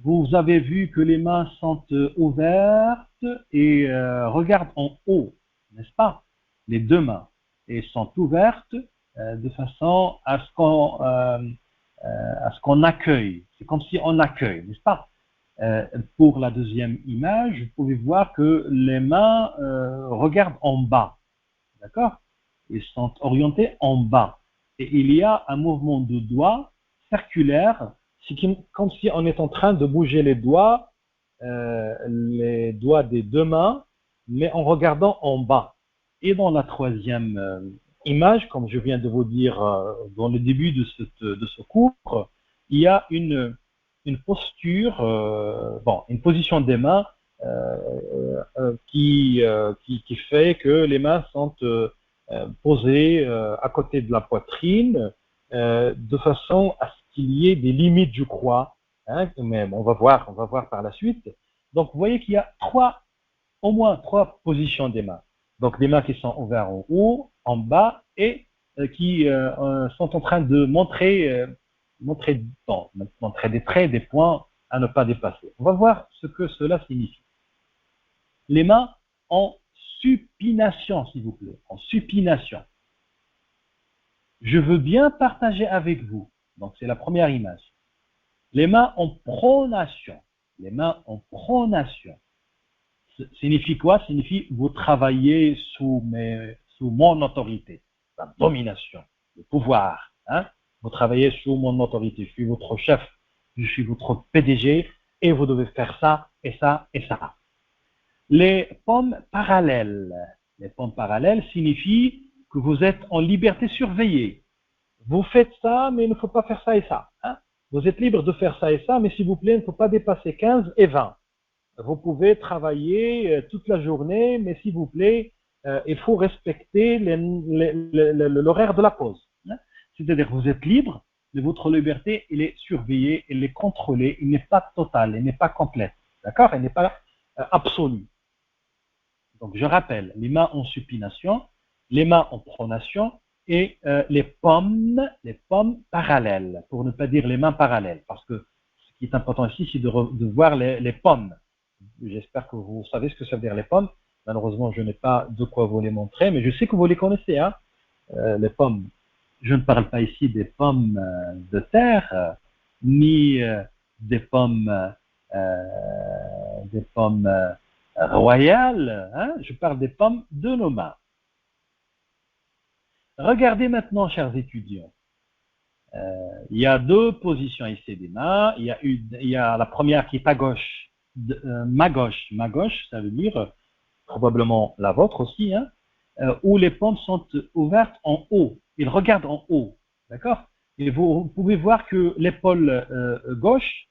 Vous avez vu que les mains sont ouvertes et regardent en haut, n'est-ce pas? Les deux mains. Et sont ouvertes de façon à ce qu'on accueille. C'est comme si on accueille, n'est-ce pas? Pour la deuxième image, vous pouvez voir que les mains regardent en bas, d'accord? Ils sont orientés en bas. Et il y a un mouvement de doigts circulaire, c'est comme si on est en train de bouger les doigts des deux mains, mais en regardant en bas. Et dans la troisième image, comme je viens de vous dire dans le début de ce cours, il y a une posture, une position des mains qui fait que les mains sont posées à côté de la poitrine de façon à ce qu'il y ait des limites, je crois, hein, même on va voir par la suite. Donc vous voyez qu'il y a au moins trois positions des mains. Donc des mains qui sont ouvertes en haut, en bas et qui sont en train de montrer des traits, des points à ne pas dépasser. On va voir ce que cela signifie. Les mains en supination, s'il vous plaît, en supination. Je veux bien partager avec vous. Donc c'est la première image. Les mains en pronation. Les mains en pronation. Signifie quoi? Signifie vous travaillez sous mon autorité, la domination, le pouvoir. Hein? Vous travaillez sous mon autorité. Je suis votre chef, je suis votre PDG et vous devez faire ça et ça et ça. Les paumes parallèles. Les paumes parallèles signifient que vous êtes en liberté surveillée. Vous faites ça, mais il ne faut pas faire ça et ça. Hein? Vous êtes libre de faire ça et ça, mais s'il vous plaît, il ne faut pas dépasser 15 et 20. vous pouvez travailler toute la journée, mais s'il vous plaît, il faut respecter l'horaire de la pause. Hein. C'est-à-dire que vous êtes libre, mais votre liberté, elle est surveillée, elle est contrôlée, elle n'est pas totale, elle n'est pas complète. D'accord? Elle n'est pas absolue. Donc, je rappelle, les mains en supination, les mains en pronation et les pommes parallèles, pour ne pas dire les mains parallèles, parce que ce qui est important ici, c'est de voir les pommes. J'espère que vous savez ce que ça veut dire les pommes. Malheureusement, je n'ai pas de quoi vous les montrer, mais je sais que vous les connaissez, hein, les pommes. Je ne parle pas ici des pommes de terre, ni des pommes royales, hein. Je parle des pommes de nos mains. Regardez maintenant, chers étudiants. Il y a deux positions ici des mains. Il y a la première qui est à gauche, ma gauche, ça veut dire probablement la vôtre aussi, hein, où les pommes sont ouvertes en haut. Ils regardent en haut, d'accord? Et vous pouvez voir que l'épaule gauche,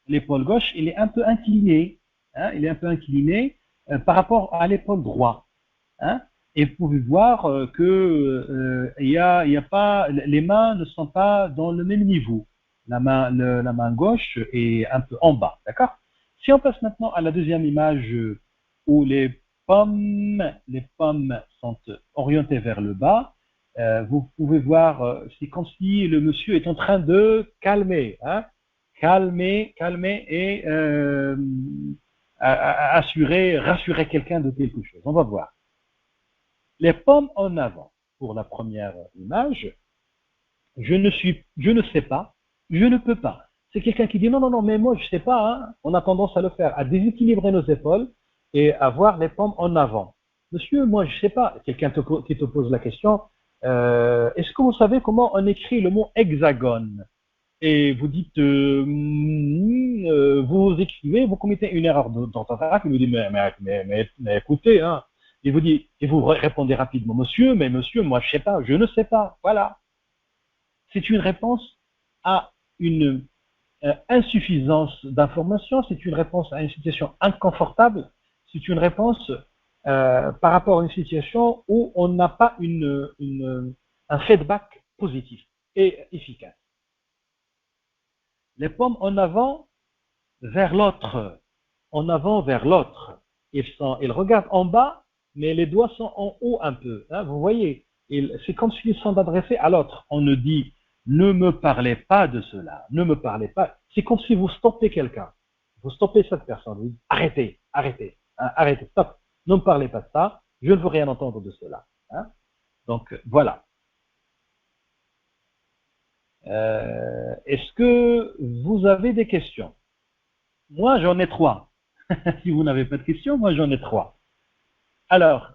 il est un peu incliné, hein, il est un peu incliné par rapport à l'épaule droite, hein? Et vous pouvez voir que il y a pas, les mains ne sont pas dans le même niveau. La main gauche est un peu en bas, d'accord? Si on passe maintenant à la deuxième image où les pommes sont orientées vers le bas, vous pouvez voir, c'est comme si le monsieur est en train de calmer, hein? Calmer et rassurer quelqu'un de quelque chose. On va voir. Les pommes en avant, pour la première image, je ne sais pas, je ne peux pas. C'est quelqu'un qui dit non, mais moi je ne sais pas, hein. On a tendance à le faire, à déséquilibrer nos épaules et à voir les pommes en avant. Monsieur, moi je ne sais pas, quelqu'un qui te pose la question, est-ce que vous savez comment on écrit le mot hexagone? Et vous dites, vous écrivez, vous commettez une erreur d'orthographe, il vous dit, mais écoutez, hein. Il vous dit, et vous répondez rapidement, monsieur, moi je sais pas, je ne sais pas, voilà. C'est une réponse à une insuffisance d'information, c'est une réponse à une situation inconfortable, c'est une réponse par rapport à une situation où on n'a pas un feedback positif et efficace. Les pommes en avant vers l'autre, Ils regardent en bas, mais les doigts sont en haut un peu. Hein, vous voyez, c'est comme s'ils sont adressés à l'autre. On ne dit ne me parlez pas de cela, ne me parlez pas. C'est comme si vous stoppez quelqu'un. Vous stoppez cette personne. Vous dites arrêtez, stop. Ne me parlez pas de ça. Je ne veux rien entendre de cela. Hein. Donc voilà. Est-ce que vous avez des questions? Moi, j'en ai 3. Si vous n'avez pas de questions, moi, j'en ai 3. Alors,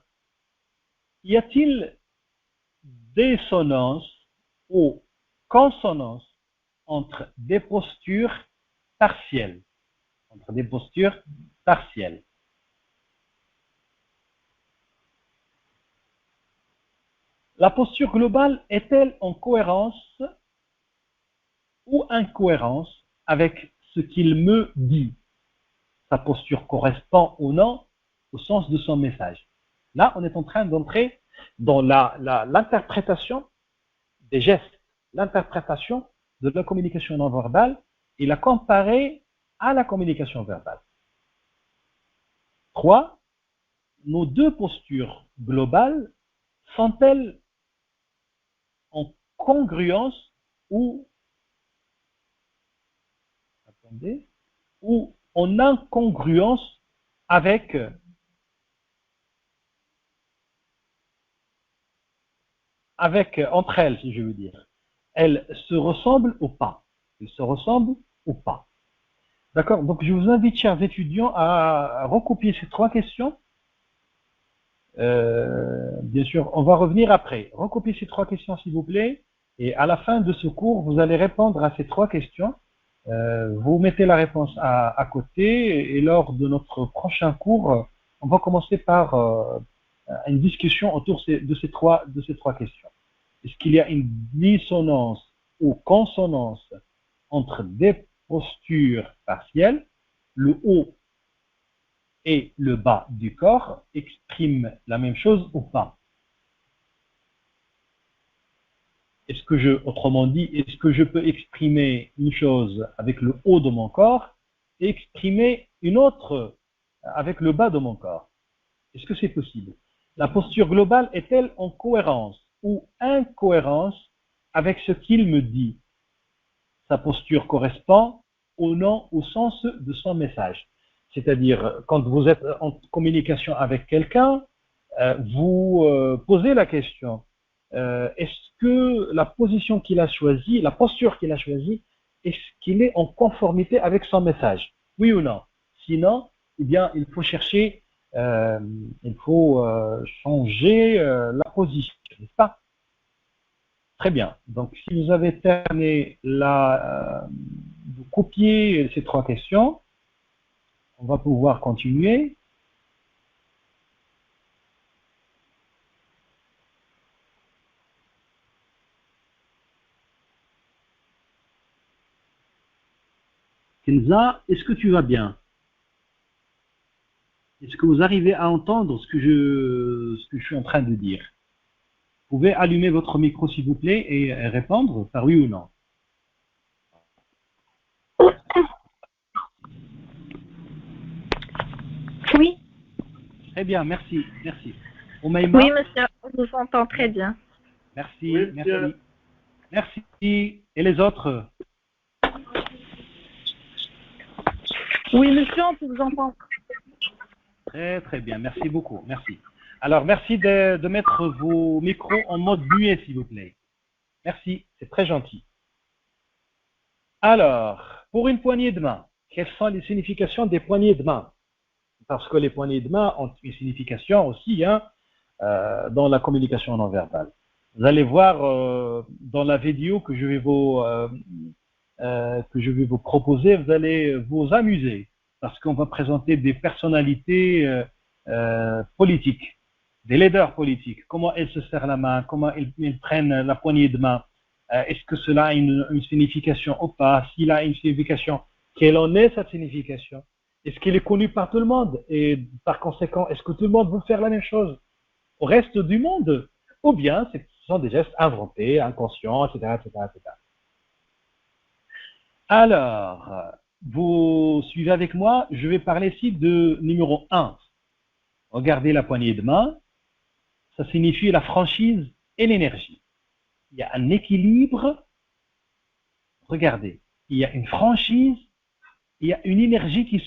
y a-t-il dissonance ou consonance entre des postures partielles? La posture globale est-elle en cohérence ou incohérence avec ce qu'il me dit? Sa posture correspond ou non au sens de son message. Là, on est en train d'entrer dans l'interprétation des gestes, l'interprétation de la communication non verbale et la comparer à la communication verbale. 3. Nos deux postures globales sont-elles en congruence ou en incongruence avec entre elles, si je veux dire. Elles se ressemblent ou pas? D'accord? Donc, je vous invite, chers étudiants, à recopier ces 3 questions. Bien sûr, on va revenir après. Recopiez ces 3 questions, s'il vous plaît. Et à la fin de ce cours, vous allez répondre à ces 3 questions. Vous mettez la réponse à côté. Et lors de notre prochain cours, on va commencer par une discussion autour de ces trois questions. Est-ce qu'il y a une dissonance ou consonance entre des postures partielles, le haut et le bas du corps expriment la même chose ou pas? Autrement dit, est-ce que je peux exprimer une chose avec le haut de mon corps et exprimer une autre avec le bas de mon corps? Est-ce que c'est possible? La posture globale est-elle en cohérence ou incohérence avec ce qu'il me dit? Sa posture correspond ou non au sens de son message. C'est-à-dire, quand vous êtes en communication avec quelqu'un, vous posez la question, est-ce que la position qu'il a choisie, la posture qu'il a choisie, est-ce qu'il est en conformité avec son message? Oui ou non? Sinon, eh bien, il faut chercher, il faut changer la position, n'est-ce pas? Très bien. Donc, si vous avez terminé de copier ces 3 questions, on va pouvoir continuer. Kenza, est-ce que tu vas bien? Est-ce que vous arrivez à entendre ce que je suis en train de dire? Vous pouvez allumer votre micro, s'il vous plaît, et répondre par oui ou non. Oui. Très bien, merci, merci. Oumaima? Oui, monsieur, on vous entend très bien. Merci, Oui, merci. monsieur. Merci. Et les autres? Oui, monsieur, on peut vous entendre. Très, très bien. Merci beaucoup. Merci. Alors, merci de mettre vos micros en mode muet, s'il vous plaît. Merci. C'est très gentil. Alors, pour une poignée de main, quelles sont les significations des poignées de main? Parce que les poignées de main ont une signification aussi dans la communication non verbale. Vous allez voir dans la vidéo que je vais vous proposer, vous allez vous amuser parce qu'on va présenter des personnalités politiques, des leaders politiques, comment elles se serrent la main, comment ils prennent la poignée de main, est-ce que cela a une signification ou pas, s'il a une signification, quelle en est cette signification, est-ce qu'il est connu par tout le monde et par conséquent, est-ce que tout le monde veut faire la même chose au reste du monde ou bien ce sont des gestes inventés, inconscients, etc., etc., etc. Alors, vous suivez avec moi, je vais parler ici de numéro 1. Regardez la poignée de main, ça signifie la franchise et l'énergie. Il y a un équilibre, regardez, il y a une franchise, il y a une énergie qui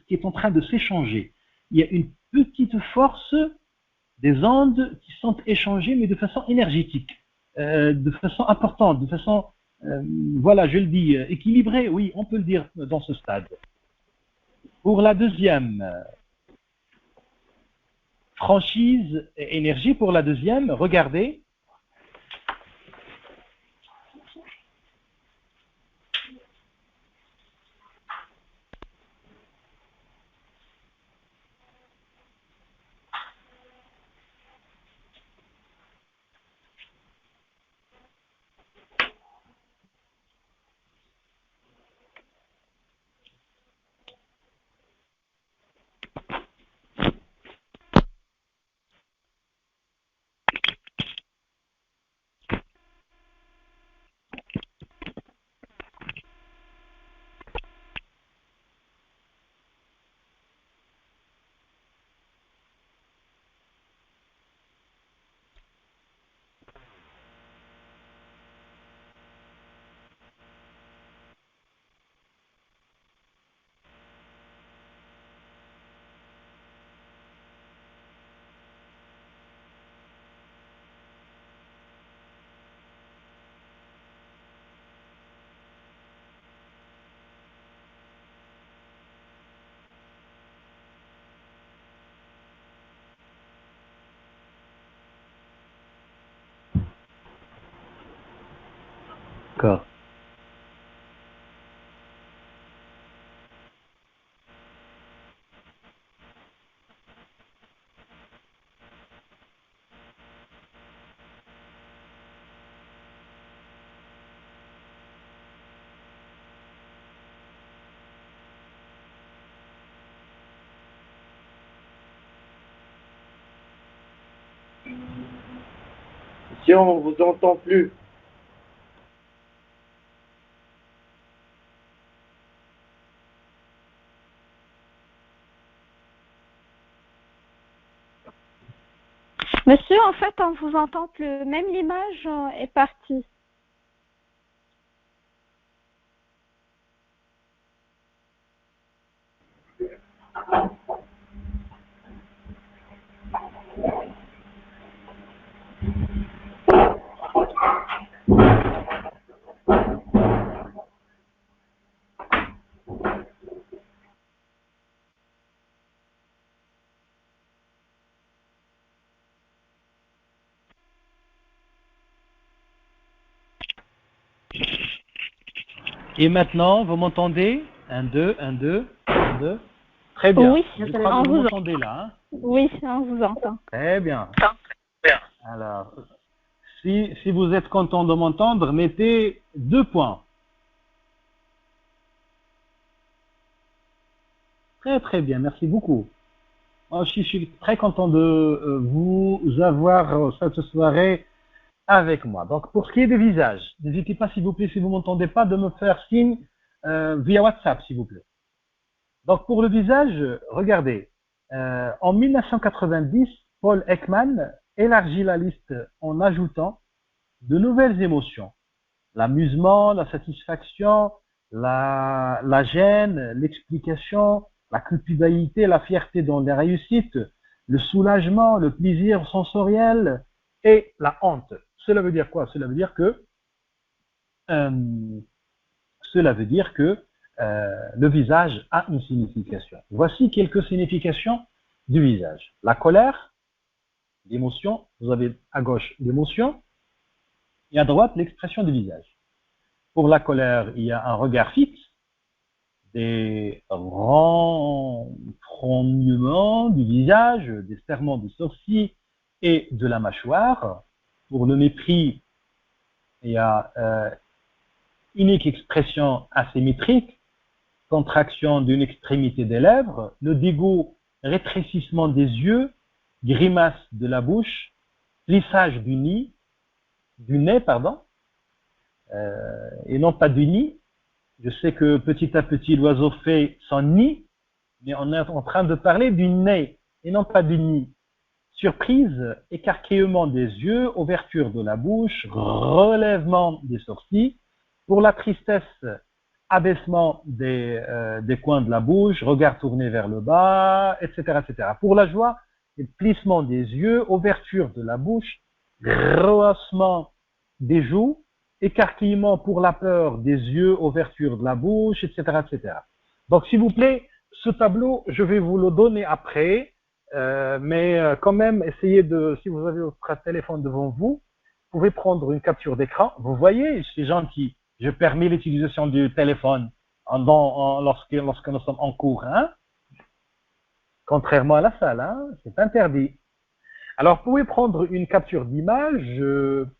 est en train de s'échanger. Il y a une petite force des ondes qui sont échangées, mais de façon énergétique, de façon importante, de façon, voilà, je le dis, équilibrée, oui, on peut le dire dans ce stade. Pour la deuxième, franchise et énergie, pour la deuxième, regardez. D'accord. Monsieur, on vous entend plus. Monsieur, en fait, on vous entend plus. Même l'image est partie. Et maintenant, vous m'entendez? 1, 2, 1, 2, 1, 2. Très bien. Oui, Je crois on que vous vous m'entendez là. Hein? Oui, on vous entend. Très bien. Alors, si vous êtes content de m'entendre, mettez 2 points. Très très bien, merci beaucoup. Moi aussi, je suis très content de vous avoir cette soirée avec moi. Donc, pour ce qui est des visages, n'hésitez pas, s'il vous plaît, si vous ne m'entendez pas, de me faire signe via WhatsApp, s'il vous plaît. Donc, pour le visage, regardez, en 1990, Paul Ekman élargit la liste en ajoutant de nouvelles émotions. L'amusement, la satisfaction, la gêne, l'explication, la culpabilité, la fierté dans les réussites, le soulagement, le plaisir sensoriel et la honte. Cela veut dire quoi? Cela veut dire que le visage a une signification. Voici quelques significations du visage. La colère, l'émotion, vous avez à gauche l'émotion et à droite l'expression du visage. Pour la colère, il y a un regard fixe, des renfrognements du visage, des serrements des sourcils et de la mâchoire. Pour le mépris, il y a unique expression asymétrique, contraction d'une extrémité des lèvres, le dégoût, rétrécissement des yeux, grimace de la bouche, plissage du nez, et non pas du nid. Je sais que petit à petit l'oiseau fait son nid, mais on est en train de parler du nez et non pas du nid. Surprise, écarquillement des yeux, ouverture de la bouche, relèvement des sourcils. Pour la tristesse, abaissement des coins de la bouche, regard tourné vers le bas, etc., etc. Pour la joie, plissement des yeux, ouverture de la bouche, rehaussement des joues, écarquillement pour la peur des yeux, ouverture de la bouche, etc., etc. Donc, s'il vous plaît, ce tableau, je vais vous le donner après, mais quand même, essayez de, si vous avez votre téléphone devant vous, vous pouvez prendre une capture d'écran. Vous voyez, c'est gentil. Je permets l'utilisation du téléphone lorsque nous sommes en cours, hein? Contrairement à la salle, hein? C'est interdit. Alors, vous pouvez prendre une capture d'image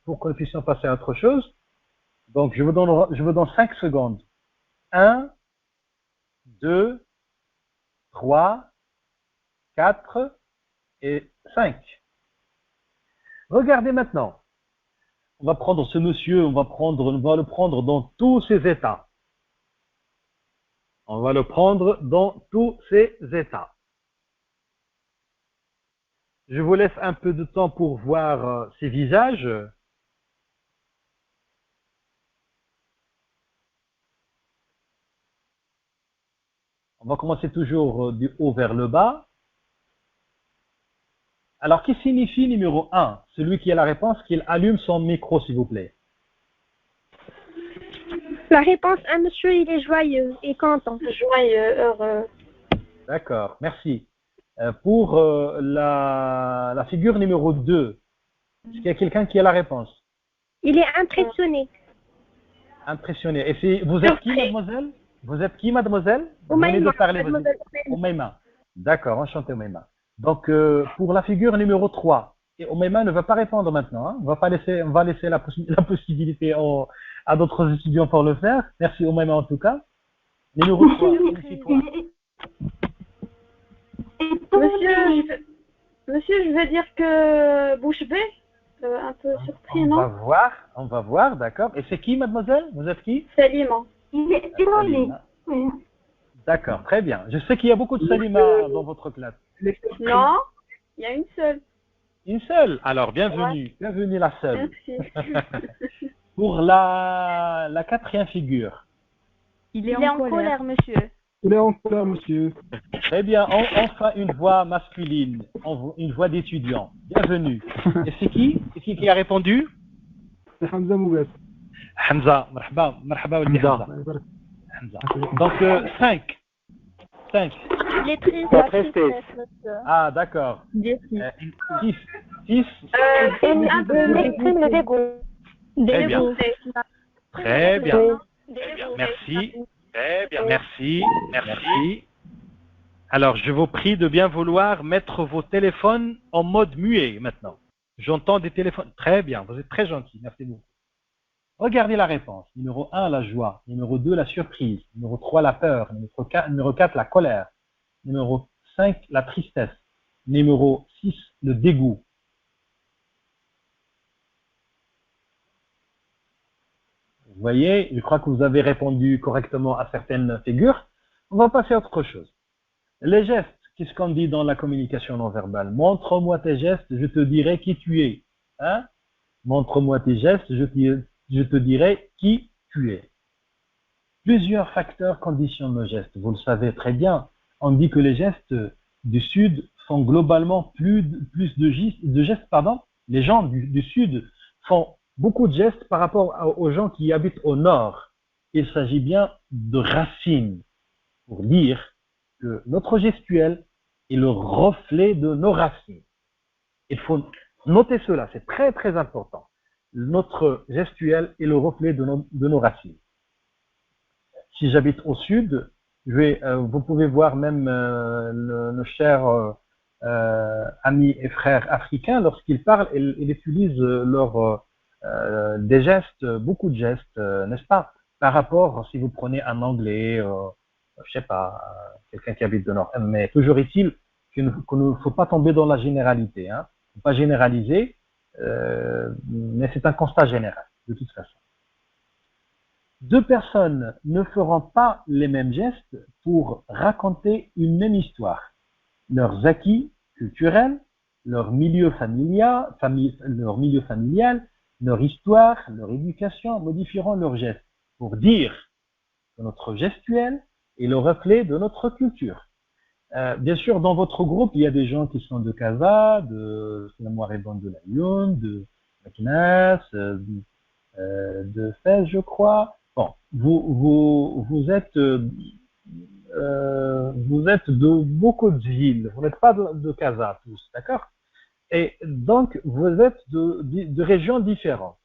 pour que nous puissions passer à autre chose. Donc, je vous donne 5 secondes. 1, 2, 3, 4 et 5. Regardez maintenant. On va prendre ce monsieur, on va le prendre dans tous ses états. On va le prendre dans tous ses états. Je vous laisse un peu de temps pour voir ses visages. On va commencer toujours du haut vers le bas. Alors, qui signifie numéro 1? Celui qui a la réponse, qu'il allume son micro, s'il vous plaît. La réponse à monsieur, il est joyeux et content. Joyeux, heureux. D'accord, merci. Pour la figure numéro 2, est-ce qu'il y a quelqu'un qui a la réponse? Il est impressionné. Impressionné. Et vous êtes qui, mademoiselle? Vous êtes qui, mademoiselle? Vous venez de parler, vous êtes Oumaima. D'accord, enchanté, Oumaima. Donc, pour la figure numéro 3, et Oumaima ne va pas répondre maintenant. Hein. On va laisser la possibilité à d'autres étudiants pour le faire. Merci, Oumaima, en tout cas. Numéro 3, toi. Monsieur, je veux dire que bouche bée. Un peu surpris, On non? va voir, d'accord. Et c'est qui, mademoiselle? Vous êtes qui? Salima. Il est isolé. Salima. Oui. D'accord, très bien. Je sais qu'il y a beaucoup de Salima dans votre classe. Non, il y a une seule. Une seule. Alors, bienvenue. Bienvenue la seule. Merci. Pour la quatrième figure. Il est en colère, monsieur. Il est en colère, monsieur. Très bien. Enfin, une voix masculine. Une voix d'étudiant. Bienvenue. Et c'est qui? C'est qui a répondu? C'est Hamza Mougas. Hamza. Marhaba. Marhaba Waldi Hamza. Hamza. Donc, 5. 5. Il est triste, La la tristesse, monsieur. Ah, d'accord. 6. 6. Il exprime le dégoût. Très bien. Dégoût. Très bien. Dégoût. Merci. Très bien. Merci. Merci. Alors, je vous prie de bien vouloir mettre vos téléphones en mode muet maintenant. J'entends des téléphones. Très bien. Vous êtes très gentil. Merci beaucoup. Regardez la réponse. Numéro 1, la joie. Numéro 2, la surprise. Numéro 3, la peur. Numéro 4, la colère. Numéro 5, la tristesse. Numéro 6, le dégoût. Vous voyez, je crois que vous avez répondu correctement à certaines figures. On va passer à autre chose. Les gestes, qu'est-ce qu'on dit dans la communication non verbale? Montre-moi tes gestes, je te dirai qui tu es. Hein? Montre-moi tes gestes, je te dirai qui tu es. Plusieurs facteurs conditionnent nos gestes. Vous le savez très bien. On dit que les gestes du Sud font globalement plus de gestes. Les gens du Sud font beaucoup de gestes par rapport aux gens qui habitent au Nord. Il s'agit bien de racines pour dire que notre gestuel est le reflet de nos racines. Il faut noter cela, c'est très très important. Notre gestuel est le reflet de nos racines. Si j'habite au sud, vous pouvez voir même le cher ami et frère africain, lorsqu'il parle, il utilise des gestes, beaucoup de gestes, n'est-ce pas? Par rapport, si vous prenez un anglais, je sais pas, quelqu'un qui habite de nord, mais toujours est-il qu'il ne faut pas tomber dans la généralité, hein. Il ne faut pas généraliser, mais c'est un constat général, de toute façon. Deux personnes ne feront pas les mêmes gestes pour raconter une même histoire. Leurs acquis culturels, leur milieu familial, leur histoire, leur éducation modifieront leurs gestes pour dire que notre gestuel est le reflet de notre culture. Bien sûr, dans votre groupe, il y a des gens qui sont de Casa, de Moirébon de la Lyon, de Maknas, de Fès, je crois. Bon, vous êtes de beaucoup de villes. Vous n'êtes pas de Casa tous, d'accord? Et donc, vous êtes de régions différentes,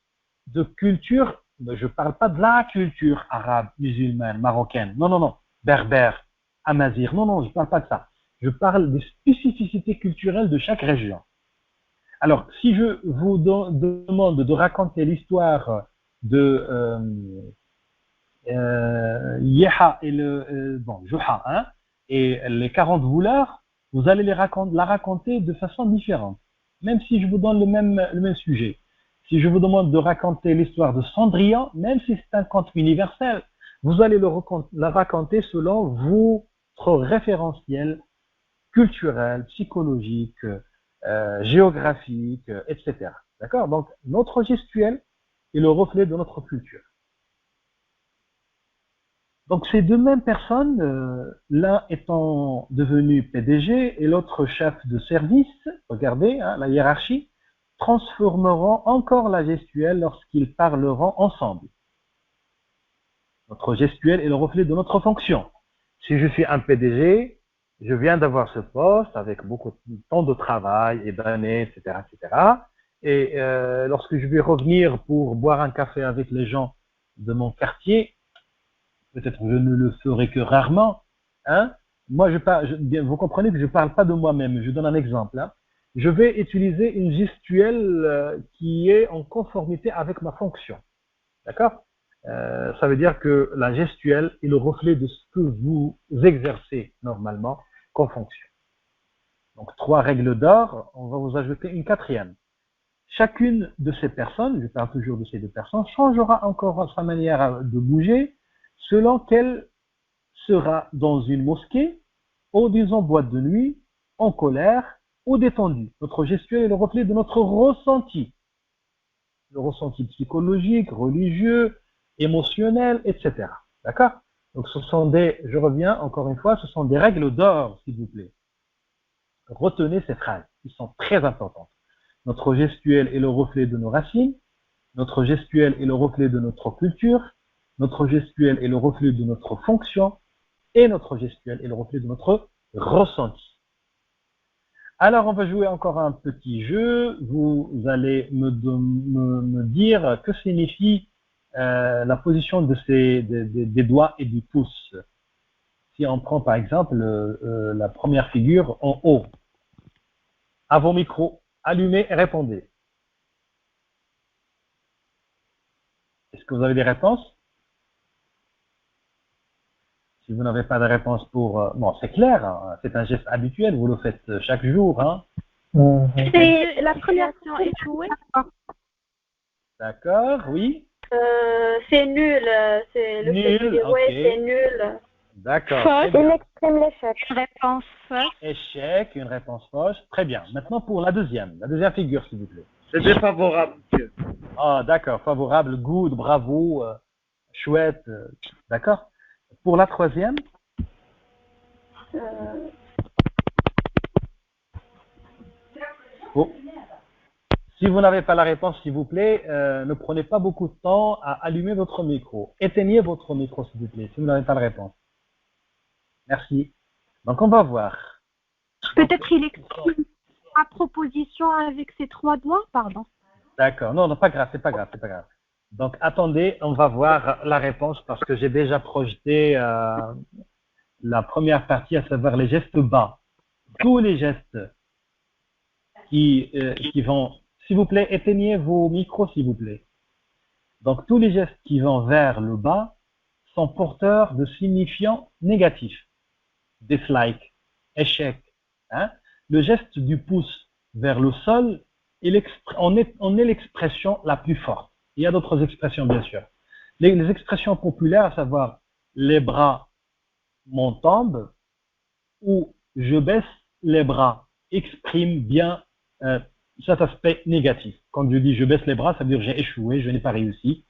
de cultures. Je ne parle pas de la culture arabe, musulmane, marocaine. Non, non, non. Berbère, amazir. Non, non, je ne parle pas de ça. Je parle des spécificités culturelles de chaque région. Alors, si je vous demande de raconter l'histoire de Yeha et Juha, hein, et les 40 voleurs, vous allez la raconter de façon différente. Même si je vous donne le même sujet. Si je vous demande de raconter l'histoire de Cendrillon, même si c'est un conte universel, vous allez la raconter selon votre référentiel culturel, psychologique, géographique, etc. D'accord? Donc, notre gestuel est le reflet de notre culture. Donc, ces deux mêmes personnes, l'un étant devenu PDG et l'autre chef de service, regardez, hein, la hiérarchie, transformeront encore la gestuelle lorsqu'ils parleront ensemble. Notre gestuel est le reflet de notre fonction. Si je suis un PDG, je viens d'avoir ce poste avec beaucoup de temps de travail et d'années, etc., etc. Et lorsque je vais revenir pour boire un café avec les gens de mon quartier, peut-être je ne le ferai que rarement, hein. Moi, vous comprenez que je ne parle pas de moi-même. Je donne un exemple, hein. Je vais utiliser une gestuelle qui est en conformité avec ma fonction. D'accord? Ça veut dire que la gestuelle est le reflet de ce que vous exercez normalement comme fonction. Donc, 3 règles d'or, on va vous ajouter une 4e. chacune de ces personnes, je parle toujours de ces deux personnes, changera encore sa manière de bouger selon qu'elle sera dans une mosquée, ou disons boîte de nuit, en colère ou détendue. Notre gestuelle est le reflet de notre ressenti. Le ressenti psychologique, religieux, émotionnel, etc. D'accord? Donc ce sont je reviens encore une fois, ce sont des règles d'or, s'il vous plaît. Retenez ces phrases, qui sont très importantes. Notre gestuelle est le reflet de nos racines, notre gestuelle est le reflet de notre culture, notre gestuelle est le reflet de notre fonction, et notre gestuelle est le reflet de notre ressenti. Alors, on va jouer encore un petit jeu. Vous allez me dire que signifie la position des doigts et du pouce. Si on prend par exemple la première figure en haut. À vos micros, allumez et répondez. Est-ce que vous avez des réponses? Si vous n'avez pas de réponse pour... bon, c'est clair, hein, c'est un geste habituel, vous le faites chaque jour. Hein. C'est la première question échouée. D'accord, oui. C'est nul. C'est le fait de dire ok. ouais, c'est nul. D'accord. Fausse. très Il bien. exprime l'échec. Réponse fausse. Échec, une réponse fausse. Très bien. Maintenant pour la deuxième figure, s'il vous plaît. C'est défavorable, monsieur. Ah, d'accord, favorable, good, bravo, chouette, d'accord. Pour la troisième, oh. Si vous n'avez pas la réponse, s'il vous plaît, ne prenez pas beaucoup de temps à allumer votre micro. Éteignez votre micro, s'il vous plaît, si vous n'avez pas la réponse. Merci. Donc, on va voir. Peut-être il exprime sa proposition avec ses trois doigts, pardon. D'accord. Non, non, pas grave, c'est pas grave, c'est pas grave. Donc, attendez, on va voir la réponse parce que j'ai déjà projeté la première partie, à savoir les gestes bas. Tous les gestes qui vont... S'il vous plaît, éteignez vos micros, s'il vous plaît. Donc, tous les gestes qui vont vers le bas sont porteurs de signifiants négatifs. Dislike, échec. Hein? Le geste du pouce vers le sol, on est l'expression la plus forte. Il y a d'autres expressions, bien sûr. Les expressions populaires, à savoir les bras m'en tombent ou je baisse les bras, expriment bien cet aspect négatif. Quand je dis je baisse les bras, ça veut dire j'ai échoué, je n'ai pas réussi.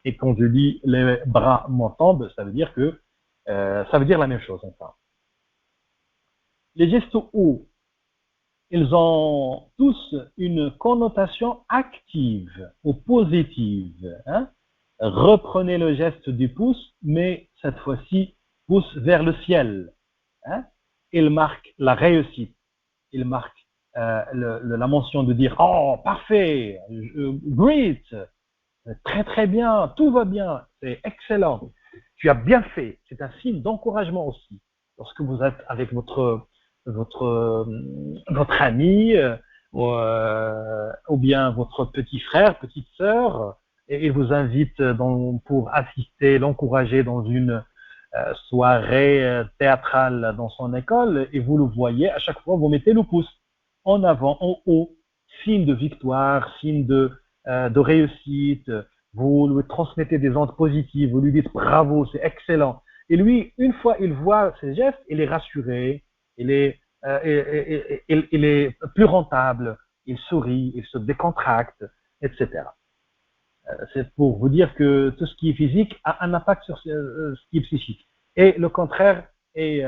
Et quand je dis les bras m'en tombent, ça veut dire que ça veut dire la même chose. Enfin. Les gestes hauts, ils ont tous une connotation active ou positive. Hein? Reprenez le geste du pouce, mais cette fois-ci, pouce vers le ciel. Hein? Il marque la réussite. Il marque la mention de dire « Oh, parfait, great, très très bien, tout va bien, c'est excellent, tu as bien fait. » C'est un signe d'encouragement aussi. Lorsque vous êtes avec votre ami ou bien votre petit frère, petite sœur, et il vous invite pour assister, l'encourager dans une soirée théâtrale dans son école, et vous le voyez, à chaque fois vous mettez le pouce en avant, en haut, signe de victoire, signe de réussite, vous lui transmettez des ondes positives, vous lui dites bravo, c'est excellent. Et lui, une fois il voit ces gestes, il est rassuré, il est plus rentable, il sourit, il se décontracte, etc. C'est pour vous dire que tout ce qui est physique a un impact sur ce qui est psychique. Et le contraire est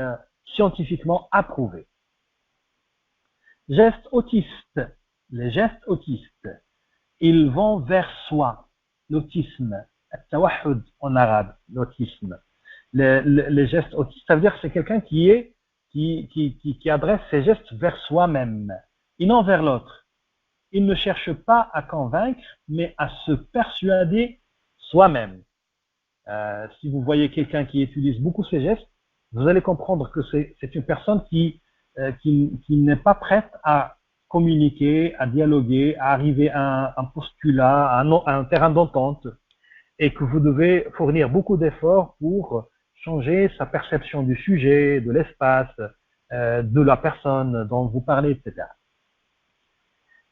scientifiquement approuvé. Gestes autistes. Les gestes autistes, ils vont vers soi. L'autisme, التوحد en arabe, l'autisme. Les gestes autistes, ça veut dire que c'est quelqu'un qui adresse ses gestes vers soi-même et non vers l'autre. Il ne cherche pas à convaincre, mais à se persuader soi-même. Si vous voyez quelqu'un qui utilise beaucoup ces gestes, vous allez comprendre que c'est une personne qui n'est pas prête à communiquer, à dialoguer, à arriver à un postulat, à un terrain d'entente, et que vous devez fournir beaucoup d'efforts pour changer sa perception du sujet, de l'espace, de la personne dont vous parlez, etc.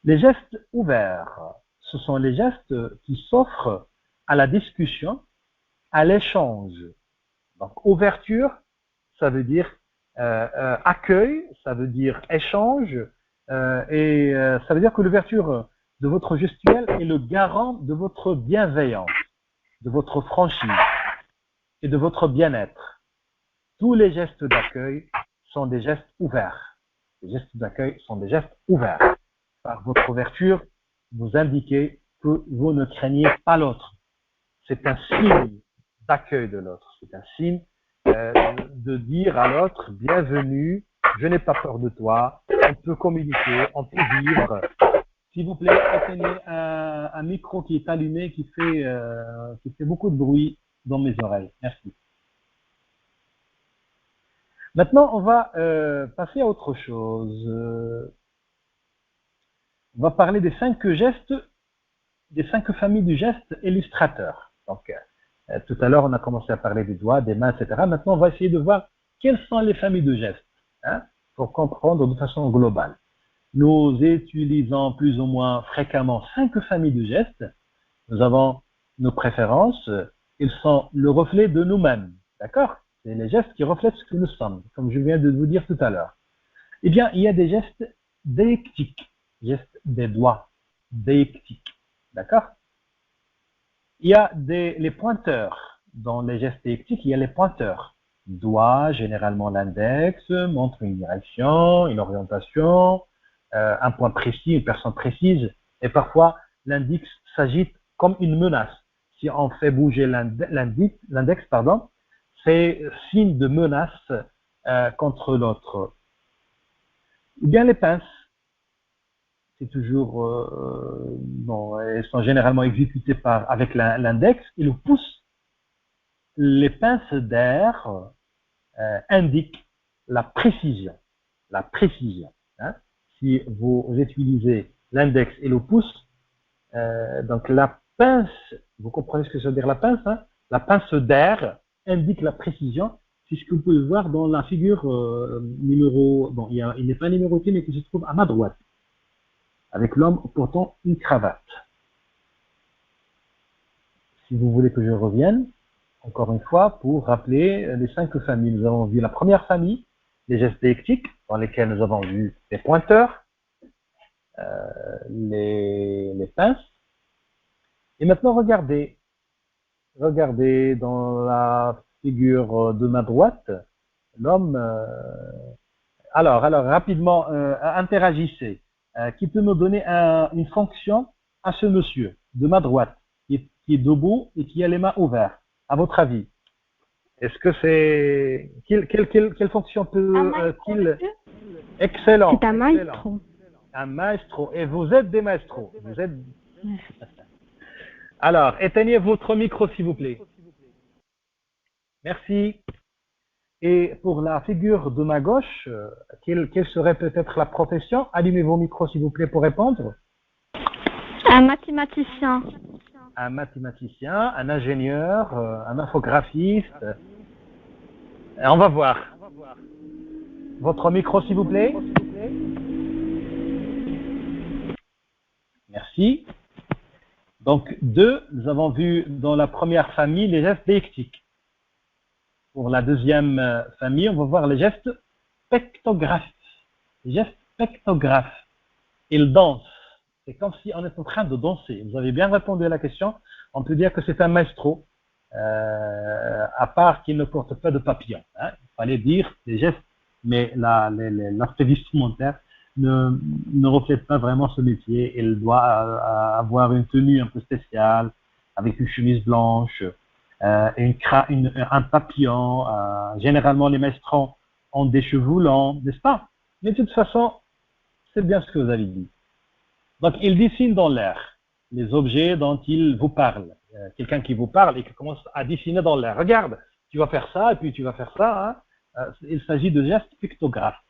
Les gestes ouverts, ce sont les gestes qui s'offrent à la discussion, à l'échange. Donc, ouverture, ça veut dire accueil, ça veut dire échange, ça veut dire que l'ouverture de votre gestuelle est le garant de votre bienveillance, de votre franchise et de votre bien-être. Tous les gestes d'accueil sont des gestes ouverts. Les gestes d'accueil sont des gestes ouverts. Par votre ouverture, vous indiquez que vous ne craignez pas l'autre. C'est un signe d'accueil de l'autre. C'est un signe de dire à l'autre, bienvenue, je n'ai pas peur de toi, on peut communiquer, on peut vivre. S'il vous plaît, éteignez un micro qui est allumé, qui fait beaucoup de bruit dans mes oreilles. Merci. Maintenant, on va passer à autre chose. On va parler des 5 gestes, des 5 familles du geste illustrateur. Donc, tout à l'heure, on a commencé à parler des doigts, des mains, etc. Maintenant, on va essayer de voir quelles sont les familles de gestes, pour comprendre de façon globale. Nous utilisons plus ou moins fréquemment 5 familles de gestes. Nous avons nos préférences. Ils sont le reflet de nous-mêmes. D'accord? C'est les gestes qui reflètent ce que nous sommes, comme je viens de vous dire tout à l'heure. Eh bien, il y a des gestes déictiques, gestes des doigts, déictiques. D'accord? Il y a les pointeurs. Dans les gestes déictiques, il y a les pointeurs. Doigt, généralement l'index, montre une direction, une orientation, un point précis, une personne précise. Et parfois, l'index s'agite comme une menace. Si on fait bouger l'index, c'est signe de menace contre l'autre. Ou bien les pinces. C'est toujours, elles sont généralement exécutées avec l'index et le pouce. Les pinces d'air indiquent la précision. La précision. Si vous utilisez l'index et le pouce, donc la pince, vous comprenez ce que ça veut dire la pince, la pince d'air indique la précision. C'est ce que vous pouvez voir dans la figure numéro, il n'est pas numéroté, mais qui se trouve à ma droite, avec l'homme portant une cravate. Si vous voulez que je revienne, encore une fois, pour rappeler les 5 familles. Nous avons vu la première famille, les gestes déictiques, dans lesquels nous avons vu les pointeurs, les pinces. Et maintenant, regardez dans la figure de ma droite, l'homme. Alors, rapidement, interagissez. Qui peut me donner une fonction à ce monsieur de ma droite, qui est debout et qui a les mains ouvertes, à votre avis? Est-ce que c'est... Quelle fonction peut-il... Excellent. C'est un maestro. Un maestro. Et vous êtes des maestros. Vous êtes... Alors, éteignez votre micro, s'il vous plaît. Merci. Et pour la figure de ma gauche, quelle serait peut-être la profession? Allumez vos micros, s'il vous plaît, pour répondre. Un mathématicien. Un mathématicien, un ingénieur, un infographiste. On va voir. Votre micro, s'il vous plaît. Merci. Donc, nous avons vu dans la première famille les gestes déictiques. Pour la deuxième famille, on va voir les gestes pectographes. Les gestes pectographes. Ils dansent. C'est comme si on est en train de danser. Vous avez bien répondu à la question. On peut dire que c'est un maestro, à part qu'il ne porte pas de papillon. Il fallait dire des gestes, mais l'aspect vestimentaire ne reflète pas vraiment ce métier. Il doit avoir une tenue un peu spéciale, avec une chemise blanche, un papillon. Généralement, les maestrons ont des cheveux longs, n'est-ce pas? Mais de toute façon, c'est bien ce que vous avez dit. Donc, il dessine dans l'air les objets dont il vous parle. Quelqu'un qui vous parle et qui commence à dessiner dans l'air. Regarde, tu vas faire ça et puis tu vas faire ça. Il s'agit de gestes pictographes.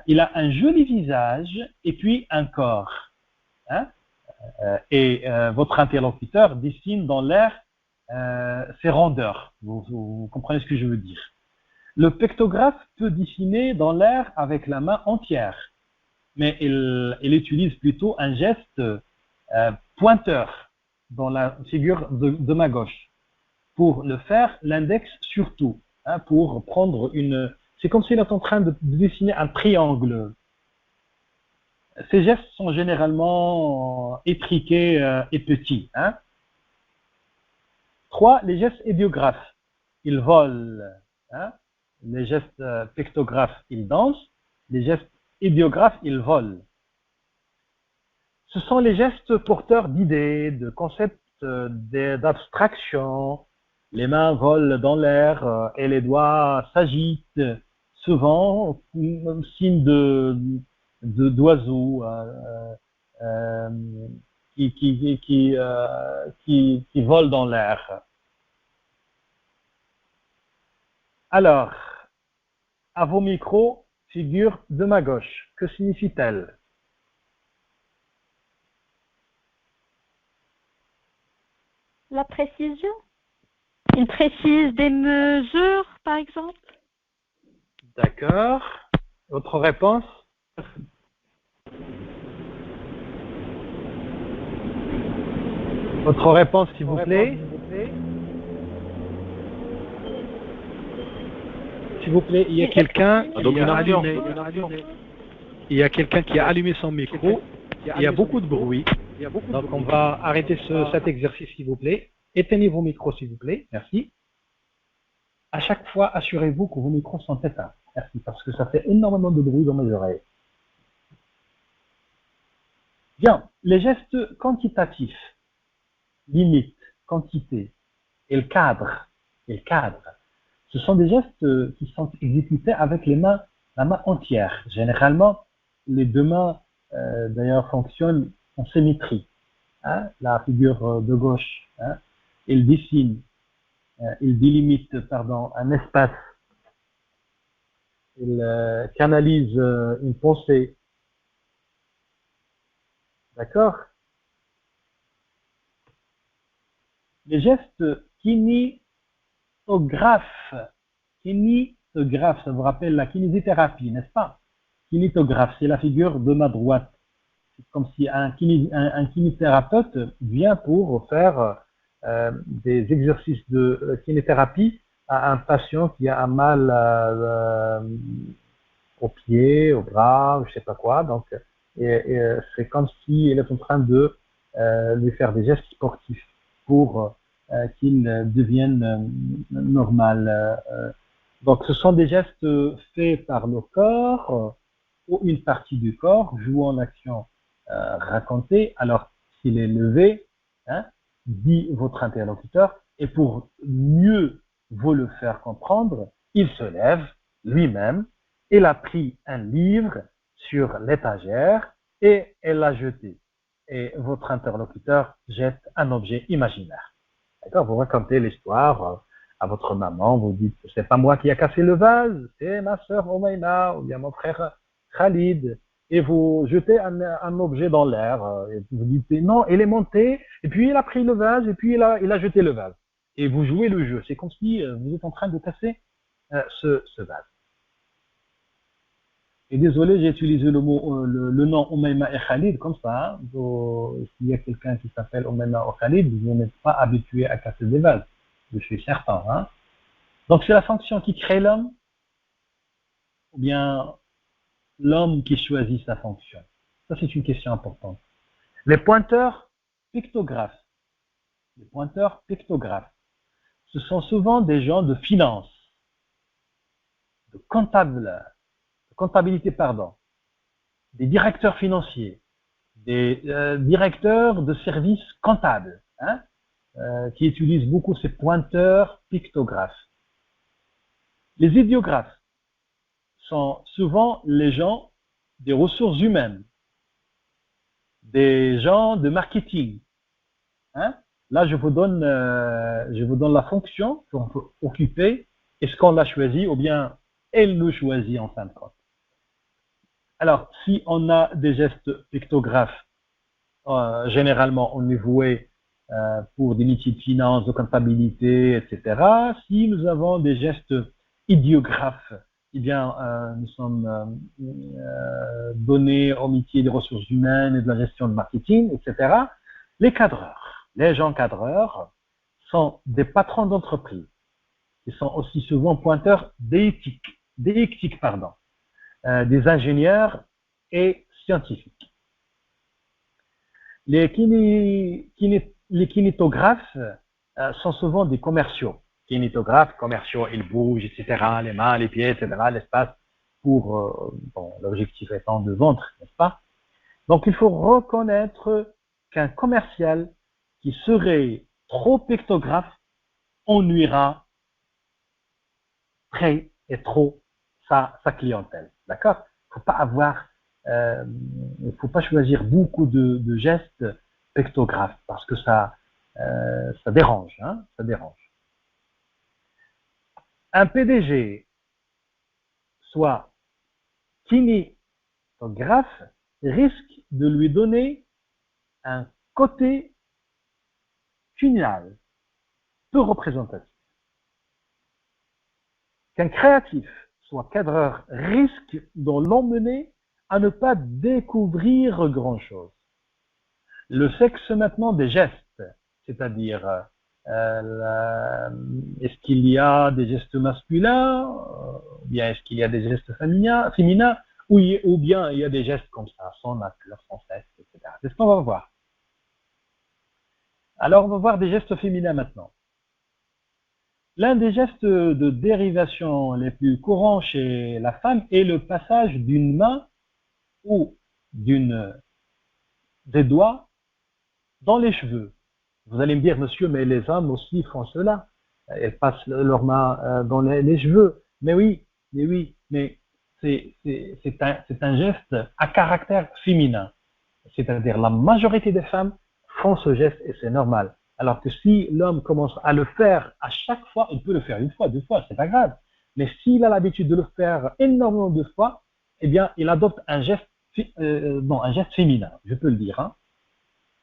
Il a un joli visage et puis un corps. Votre interlocuteur dessine dans l'air ses rondeurs. Vous comprenez ce que je veux dire. Le pictographe peut dessiner dans l'air avec la main entière. mais il utilise plutôt un geste pointeur dans la figure de ma gauche. Pour le faire, l'index surtout, hein, pour prendre une... C'est comme s'il est en train de dessiner un triangle. Ces gestes sont généralement étriqués et petits. Hein. 3. Les gestes idiographes. Ils volent. Hein. Les gestes pictographes, ils dansent. Les gestes idiographes, ils volent. Ce sont les gestes porteurs d'idées, de concepts, d'abstraction. Les mains volent dans l'air et les doigts s'agitent, souvent signe d'oiseaux qui volent dans l'air. Alors, à vos micros, figure de ma gauche, que signifie-t-elle? La précision. Il précise des mesures, par exemple. D'accord. Autre réponse? Autre réponse, s'il vous plaît. S'il vous plaît, il y a quelqu'un qui a allumé son micro. Il y a beaucoup de bruit. Donc, on va arrêter cet exercice, s'il vous plaît. Éteignez vos micros, s'il vous plaît. Merci. À chaque fois, assurez-vous que vos micros sont éteints. Merci, parce que ça fait énormément de bruit dans mes oreilles. Bien, les gestes quantitatifs, limite, quantité, et le cadre, ce sont des gestes qui sont exécutés avec la main entière. Généralement, les deux mains, d'ailleurs, fonctionnent en symétrie. Hein, la figure de gauche, hein, il dessine, il délimite, un espace, il canalise une pensée. D'accord? Les gestes kinésitographes, ça vous rappelle la kinésithérapie, n'est-ce pas? Kinésitographe, c'est la figure de ma droite. C'est comme si un kinésithérapeute vient pour faire des exercices de kinésithérapie à un patient qui a un mal au pied, au bras, je sais pas quoi. Donc, c'est comme s'il est en train de lui faire des gestes sportifs pour qu'il devienne normal. Donc, ce sont des gestes faits par le corps ou une partie du corps jouant l'action racontée. Alors, s'il est levé, hein, dit votre interlocuteur, et pour mieux vous le faire comprendre, il se lève lui-même, il a pris un livre sur l'étagère et elle l'a jeté. Et votre interlocuteur jette un objet imaginaire. D'accord? Vous racontez l'histoire à votre maman, vous dites, c'est pas moi qui a cassé le vase, c'est ma sœur Omaina, ou bien mon frère Khalid, et vous jetez un objet dans l'air, et vous dites, non, il est monté, et puis il a pris le vase, et puis il a jeté le vase. Et vous jouez le jeu. C'est comme si vous êtes en train de casser ce vase. Et désolé, j'ai utilisé le nom Omaima et Khalid comme ça. Hein. S'il y a quelqu'un qui s'appelle Omaima ou Khalid, vous n'êtes pas habitué à casser des vases. Je suis certain. Hein. Donc c'est la fonction qui crée l'homme, ou bien l'homme qui choisit sa fonction. Ça, c'est une question importante. Les pointeurs pictographes. Ce sont souvent des gens de finance, de comptabilité, des directeurs financiers, des directeurs de services comptables, hein, qui utilisent beaucoup ces pointeurs pictographes. Les idiographes sont souvent les gens des ressources humaines, des gens de marketing. Hein. Là, je vous donne la fonction qu'on peut occuper. Est-ce qu'on l'a choisi ou bien elle nous choisit en fin de compte. Alors, si on a des gestes pictographes, généralement on est voué pour des métiers de finance, de comptabilité, etc. Si nous avons des gestes idiographes, eh bien, nous sommes donnés au métier des ressources humaines et de la gestion de marketing, etc. Les cadreurs, les gens cadreurs sont des patrons d'entreprise. Ils sont aussi souvent pointeurs d'éthique, des ingénieurs et scientifiques. Les kinétographes sont souvent des commerciaux. Kinétographes, commerciaux, ils bougent, etc., les mains, les pieds, etc., l'espace, pour, l'objectif étant de vendre, n'est-ce pas? Donc, il faut reconnaître qu'un commercial qui serait trop pictographe ennuiera très et trop sa clientèle, d'accord? Il ne faut pas choisir beaucoup de gestes pictographes parce que ça dérange, hein, ça dérange. Un PDG, soit kinétographe, risque de lui donner un côté final, peu représentatif. Qu'un créatif, soit cadreur, risque de l'emmener à ne pas découvrir grand-chose. Le sexe maintenant des gestes, c'est-à-dire est-ce qu'il y a des gestes masculins, ou bien est-ce qu'il y a des gestes féminins, ou bien il y a des gestes comme ça, sans nature, sans sexe, etc. C'est ce qu'on va voir. Alors, on va voir des gestes féminins maintenant. L'un des gestes de dérivation les plus courants chez la femme est le passage d'une main ou des doigts dans les cheveux. Vous allez me dire, monsieur, mais les hommes aussi font cela. Elles passent leurs mains dans les cheveux. Mais c'est un geste à caractère féminin. C'est-à-dire la majorité des femmes font ce geste et c'est normal. Alors que si l'homme commence à le faire à chaque fois, il peut le faire une fois, deux fois, c'est pas grave. Mais s'il a l'habitude de le faire énormément de fois, eh bien, il adopte un geste féminin, je peux le dire, hein.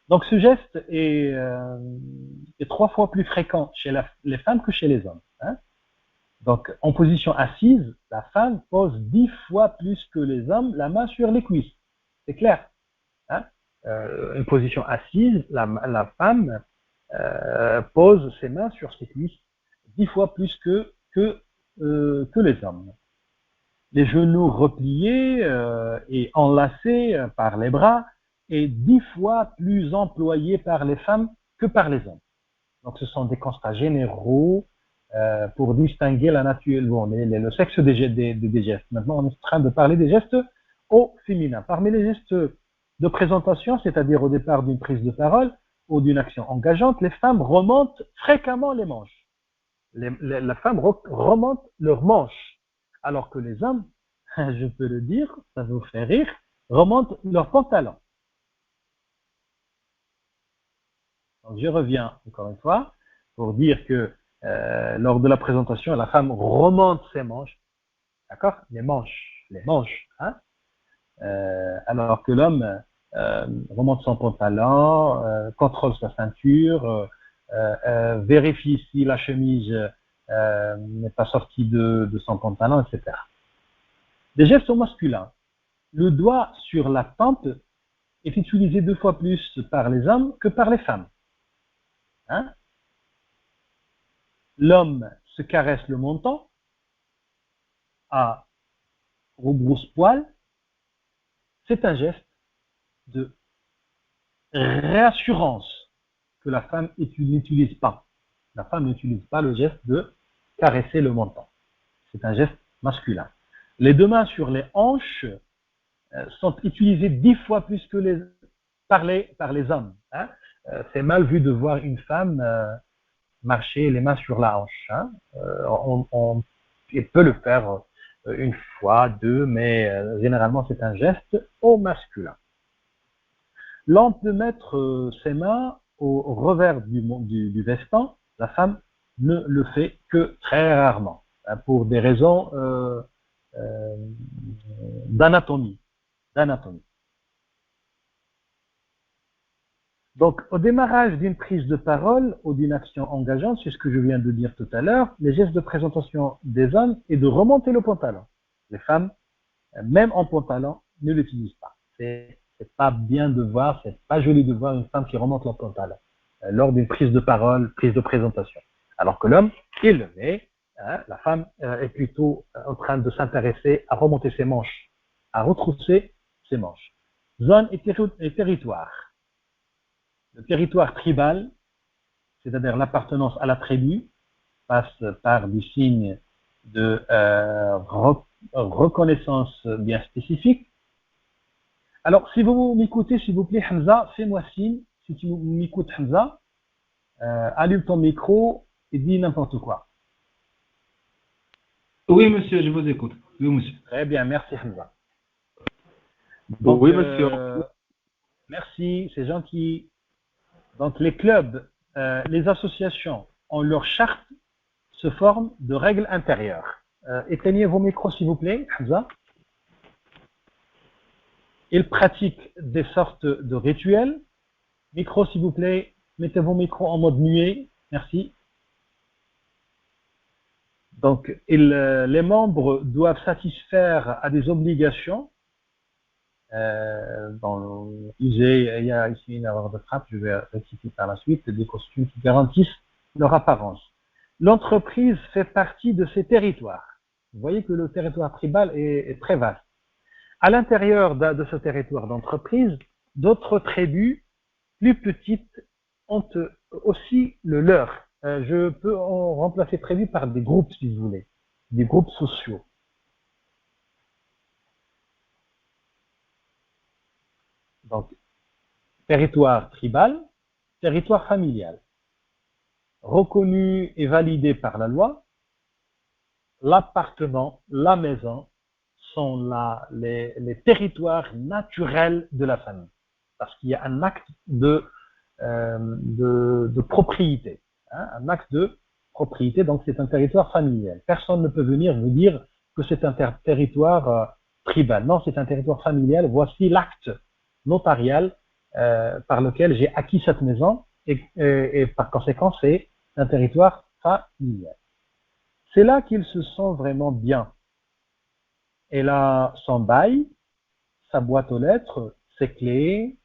Donc, ce geste est 3 fois plus fréquent chez les femmes que chez les hommes, hein. Donc, en position assise, la femme pose 10 fois plus que les hommes la main sur les cuisses. C'est clair, hein. Une position assise, la femme pose ses mains sur ses cuisses 10 fois plus que les hommes. Les genoux repliés et enlacés par les bras est 10 fois plus employé par les femmes que par les hommes. Donc, ce sont des constats généraux pour distinguer la nature, le sexe des gestes. Maintenant, on est en train de parler des gestes au féminin. Parmi les gestes de présentation, c'est-à-dire au départ d'une prise de parole ou d'une action engageante, les femmes remontent fréquemment les manches. La femme remonte leurs manches, alors que les hommes, je peux le dire, ça vous fait rire, remontent leurs pantalons. Donc, je reviens encore une fois pour dire que lors de la présentation, la femme remonte ses manches, d'accord? Les manches, hein? Alors que l'homme remonte son pantalon, contrôle sa ceinture, vérifie si la chemise n'est pas sortie de son pantalon, etc. Des gestes masculins. Le doigt sur la tempe est utilisé 2 fois plus par les hommes que par les femmes. Hein? L'homme se caresse le menton à rebrousse-poil. C'est un geste de réassurance que la femme n'utilise pas. La femme n'utilise pas le geste de caresser le menton. C'est un geste masculin. Les 2 mains sur les hanches sont utilisées 10 fois plus que par les hommes. Hein? C'est mal vu de voir une femme marcher les mains sur la hanche. Hein? Elle peut le faire une fois, 2, mais généralement c'est un geste au masculin. L'homme peut mettre ses mains au revers du veston. La femme ne le fait que très rarement, hein, pour des raisons d'anatomie. Donc, au démarrage d'une prise de parole ou d'une action engageante, c'est ce que je viens de dire tout à l'heure, les gestes de présentation des hommes est de remonter le pantalon. Les femmes, même en pantalon, ne l'utilisent pas. C'est pas bien de voir, c'est pas joli de voir une femme qui remonte le pantalon lors d'une prise de parole, prise de présentation. Alors que l'homme, il le met, la femme est plutôt en train de s'intéresser à remonter ses manches, à retrousser ses manches. Zone et territoire. Le territoire tribal, c'est-à-dire l'appartenance à la tribu, passe par des signes de reconnaissance bien spécifique. Alors, si vous m'écoutez, s'il vous plaît, Hamza, fais-moi signe. Si tu m'écoutes, Hamza, allume ton micro et dis n'importe quoi. Oui, monsieur, je vous écoute. Oui, monsieur. Très bien, merci Hamza. Donc, oui, monsieur. Merci, c'est gentil. Donc, les clubs, les associations ont leur charte se forment de règles intérieures. Éteignez vos micros, s'il vous plaît, Hamza. Ils pratiquent des sortes de rituels. Micro, s'il vous plaît, mettez vos micros en mode muet. Merci. Donc, les membres doivent satisfaire à des obligations. Il y a ici une erreur de frappe, je vais rectifier par la suite, des costumes qui garantissent leur apparence. L'entreprise fait partie de ces territoires. Vous voyez que le territoire tribal est très vaste. À l'intérieur de ce territoire d'entreprise, d'autres tribus plus petites ont aussi le leur. Je peux en remplacer tribu par des groupes, si vous voulez, des groupes sociaux. Donc, territoire tribal, territoire familial. Reconnu et validé par la loi, l'appartement, la maison sont les territoires naturels de la famille. Parce qu'il y a un acte de propriété. Un acte de propriété, donc c'est un territoire familial. Personne ne peut venir vous dire que c'est un territoire tribal. Non, c'est un territoire familial. Voici l'acte notarial par lequel j'ai acquis cette maison et par conséquent, c'est un territoire familial. C'est là qu'il se sent vraiment bien. Elle a son bail, sa boîte aux lettres, ses clés.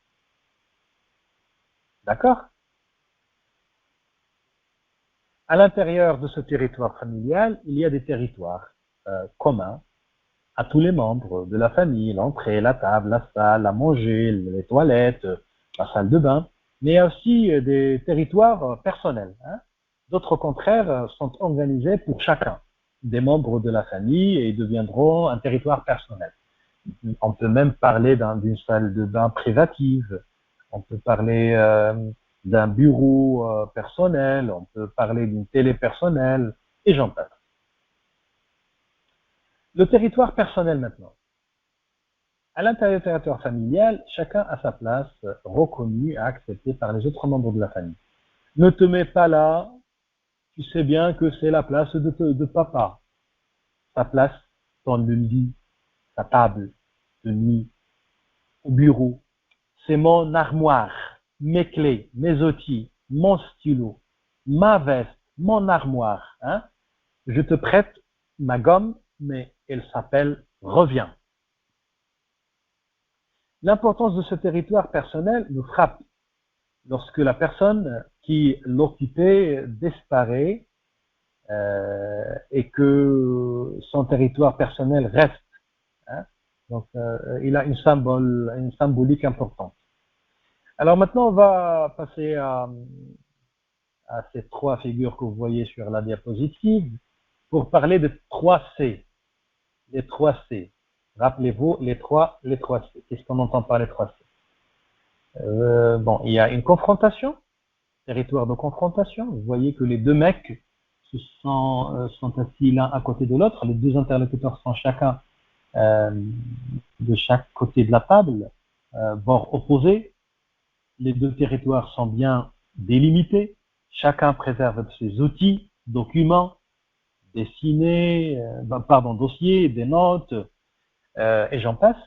D'accord? À l'intérieur de ce territoire familial, il y a des territoires communs à tous les membres de la famille, l'entrée, la table, la salle, à manger, les toilettes, la salle de bain, mais il y a aussi des territoires personnels. D'autres, au contraire, sont organisés pour chacun des membres de la famille et deviendront un territoire personnel. On peut même parler d'une salle de bain privative, on peut parler d'un bureau personnel, on peut parler d'une télé personnelle, et j'en passe. Le territoire personnel maintenant. À l'intérieur du territoire familial, chacun a sa place reconnue et acceptée par les autres membres de la famille. Ne te mets pas là, tu sais bien que c'est la place de papa. Sa place, ton lit, sa table de nuit, au bureau. C'est mon armoire, mes clés, mes outils, mon stylo, ma veste, mon armoire. Je te prête ma gomme, mais elle s'appelle Reviens. L'importance de ce territoire personnel nous frappe lorsque la personne qui l'occupait disparaît et que son territoire personnel reste. Donc, il a une symbolique importante. Alors maintenant, on va passer à ces trois figures que vous voyez sur la diapositive pour parler de 3C. Les 3C. Rappelez-vous, les 3C. Qu'est-ce qu'on entend par les 3C? Il y a une confrontation, territoire de confrontation. Vous voyez que les deux mecs sont assis l'un à côté de l'autre. Les deux interlocuteurs sont chacun de chaque côté de la table, bord opposé. Les deux territoires sont bien délimités. Chacun préserve ses outils, documents, dossiers, des notes, et j'en passe.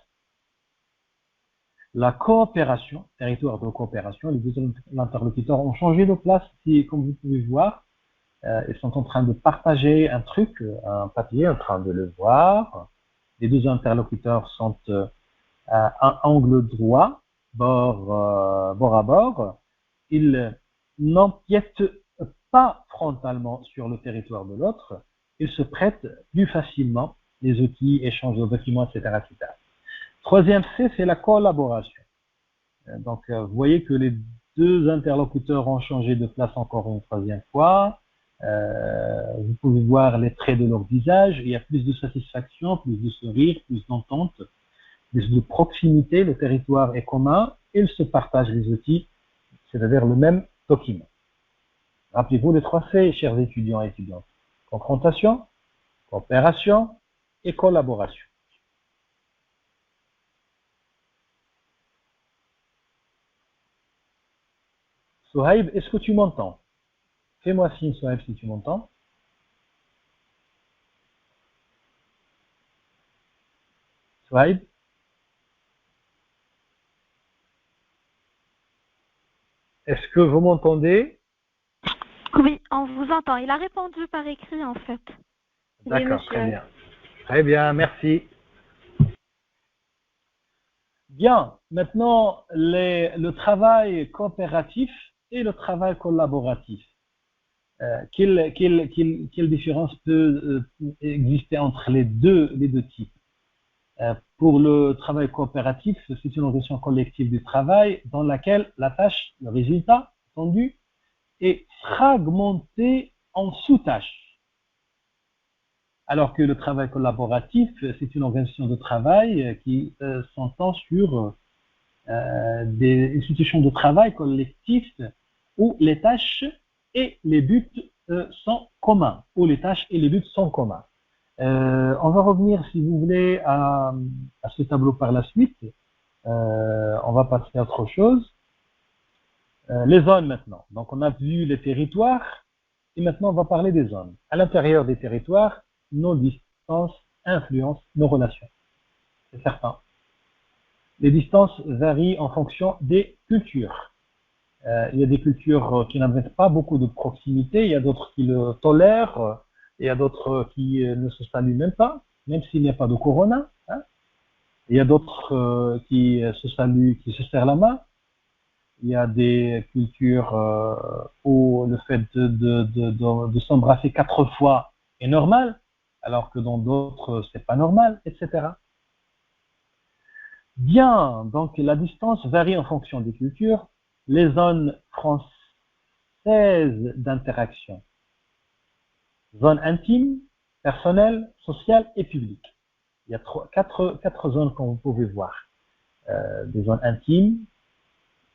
La coopération, territoire de coopération, les deux interlocuteurs ont changé de place, comme vous pouvez voir. Ils sont en train de partager un truc, un papier, en train de le voir. les deux interlocuteurs sont à angle droit, bord à bord, ils n'empiètent pas frontalement sur le territoire de l'autre, ils se prêtent plus facilement les outils, échange de documents, etc., etc. Troisième C, c'est la collaboration. Donc, vous voyez que les deux interlocuteurs ont changé de place encore une troisième fois. Vous pouvez voir les traits de leur visage. Il y a plus de satisfaction, plus de sourire, plus d'entente, plus de proximité. Le territoire est commun. Ils se partagent les outils, c'est-à-dire le même document. Rappelez-vous les 3 C, chers étudiants et étudiantes. Confrontation, coopération et collaboration. Souhaib, est-ce que tu m'entends? Fais-moi signe, Souhaib, si tu m'entends. Souhaib? Est-ce que vous m'entendez? Oui, on vous entend. Il a répondu par écrit, en fait. D'accord, Oui, très monsieur. bien. Très bien, merci. Bien, maintenant, le travail coopératif et le travail collaboratif. Quelle différence peut exister entre les deux types? Pour le travail coopératif, c'est une organisation collective du travail dans laquelle la tâche, le résultat attendu, est fragmenté en sous-tâches. Alors que le travail collaboratif, c'est une organisation de travail qui s'entend sur des institutions de travail collectifs où les tâches et les buts sont communs, où les tâches et les buts sont communs. On va revenir, si vous voulez, à ce tableau par la suite. On va passer à autre chose. Les zones maintenant. Donc, on a vu les territoires et maintenant, on va parler des zones. À l'intérieur des territoires, nos distances influencent nos relations. C'est certain. Les distances varient en fonction des cultures. Il y a des cultures qui n'admettent pas beaucoup de proximité, il y a d'autres qui le tolèrent, il y a d'autres qui ne se saluent même pas, même s'il n'y a pas de corona. Hein. Il y a d'autres qui se saluent, qui se serrent la main. Il y a des cultures où le fait de s'embrasser 4 fois est normal, alors que dans d'autres, c'est pas normal, etc. Bien, donc la distance varie en fonction des cultures. Les zones françaises d'interaction. Zone intime, personnelle, sociale et publique. Il y a quatre zones que vous pouvez voir. Des zones intimes,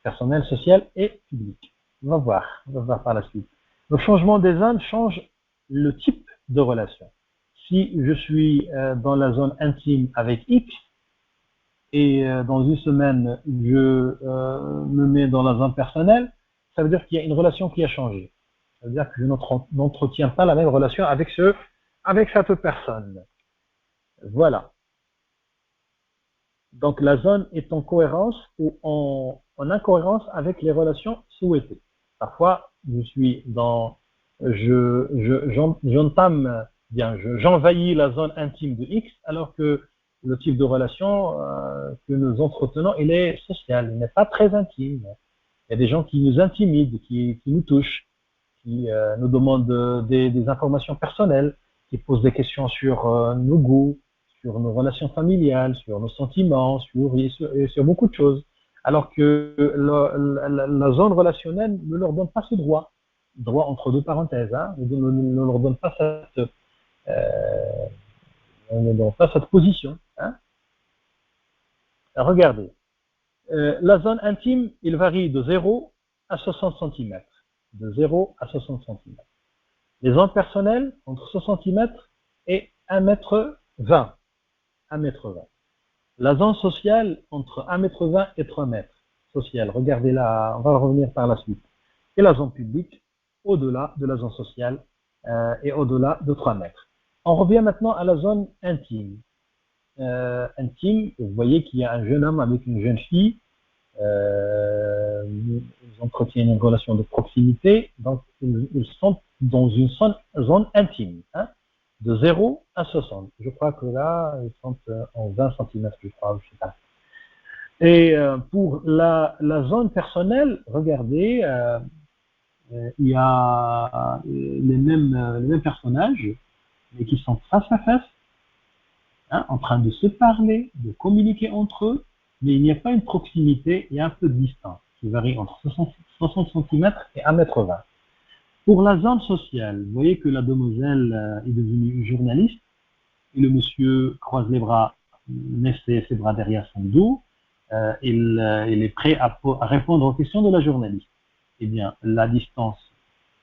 personnelles, sociales et publiques. On va voir par la suite. Le changement des zones change le type de relation. Si je suis dans la zone intime avec X, et dans une semaine, je me mets dans la zone personnelle, ça veut dire qu'il y a une relation qui a changé. Ça veut dire que je n'entretiens pas la même relation avec cette personne. Voilà. Donc la zone est en cohérence ou en incohérence avec les relations souhaitées. Parfois, j'envahis la zone intime de X, alors que le type de relation que nous entretenons, il est social, il n'est pas très intime. Il y a des gens qui nous intimident, qui nous touchent, qui nous demandent des informations personnelles, qui posent des questions sur nos goûts, sur nos relations familiales, sur nos sentiments, sur beaucoup de choses. Alors que la zone relationnelle ne leur donne pas ce droit entre deux parenthèses, hein, ne leur donne pas cette position. Hein. Regardez, la zone intime, il varie de 0 à 60 cm. De 0 à 60 cm. Les zones personnelles, entre 60 cm et 1,20 m. 1,20 m. La zone sociale, entre 1,20 m et 3 m. Sociale, regardez là, on va revenir par la suite. Et la zone publique, au-delà de la zone sociale et au-delà de 3 mètres. On revient maintenant à la zone intime. Intime, vous voyez qu'il y a un jeune homme avec une jeune fille, ils entretiennent une relation de proximité, donc ils sont dans une zone intime. Hein. de 0 à 60. Je crois que là, ils sont en 20 cm, je crois, je sais pas. Et pour la zone personnelle, regardez, il y a les mêmes personnages, mais qui sont face à face, hein, en train de se parler, de communiquer entre eux, mais il n'y a pas une proximité, il y a un peu de distance, qui varie entre 60 cm et 1,20 m. Pour la zone sociale, vous voyez que la demoiselle est devenue journaliste, et le monsieur croise les bras, met ses bras derrière son dos, il est prêt à répondre aux questions de la journaliste. Eh bien, la distance,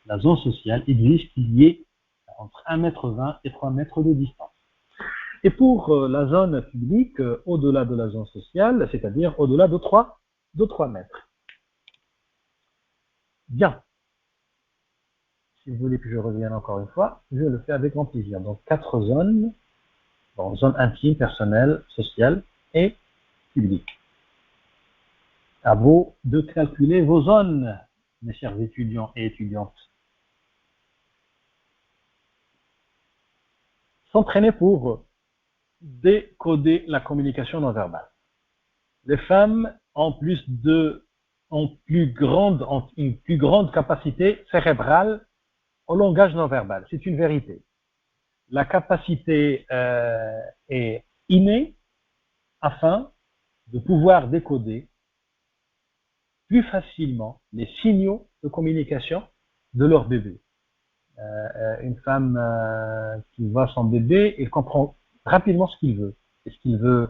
la zone sociale exige qu'il y ait entre 1,20 m et 3 mètres de distance. Et pour la zone publique, au-delà de la zone sociale, c'est-à-dire au-delà de 3 mètres. Bien. Si vous voulez que je revienne encore une fois, je le fais avec grand plaisir. Donc, 4 zones, bon, zone intime, personnelle, sociale et publique. À vous de calculer vos zones, mes chers étudiants et étudiantes. S'entraîner pour décoder la communication non verbale. Les femmes ont une plus grande capacité cérébrale au langage non verbal. C'est une vérité. La capacité est innée afin de pouvoir décoder plus facilement les signaux de communication de leur bébé. Une femme qui voit son bébé, elle comprend rapidement ce qu'il veut. Est-ce qu'il veut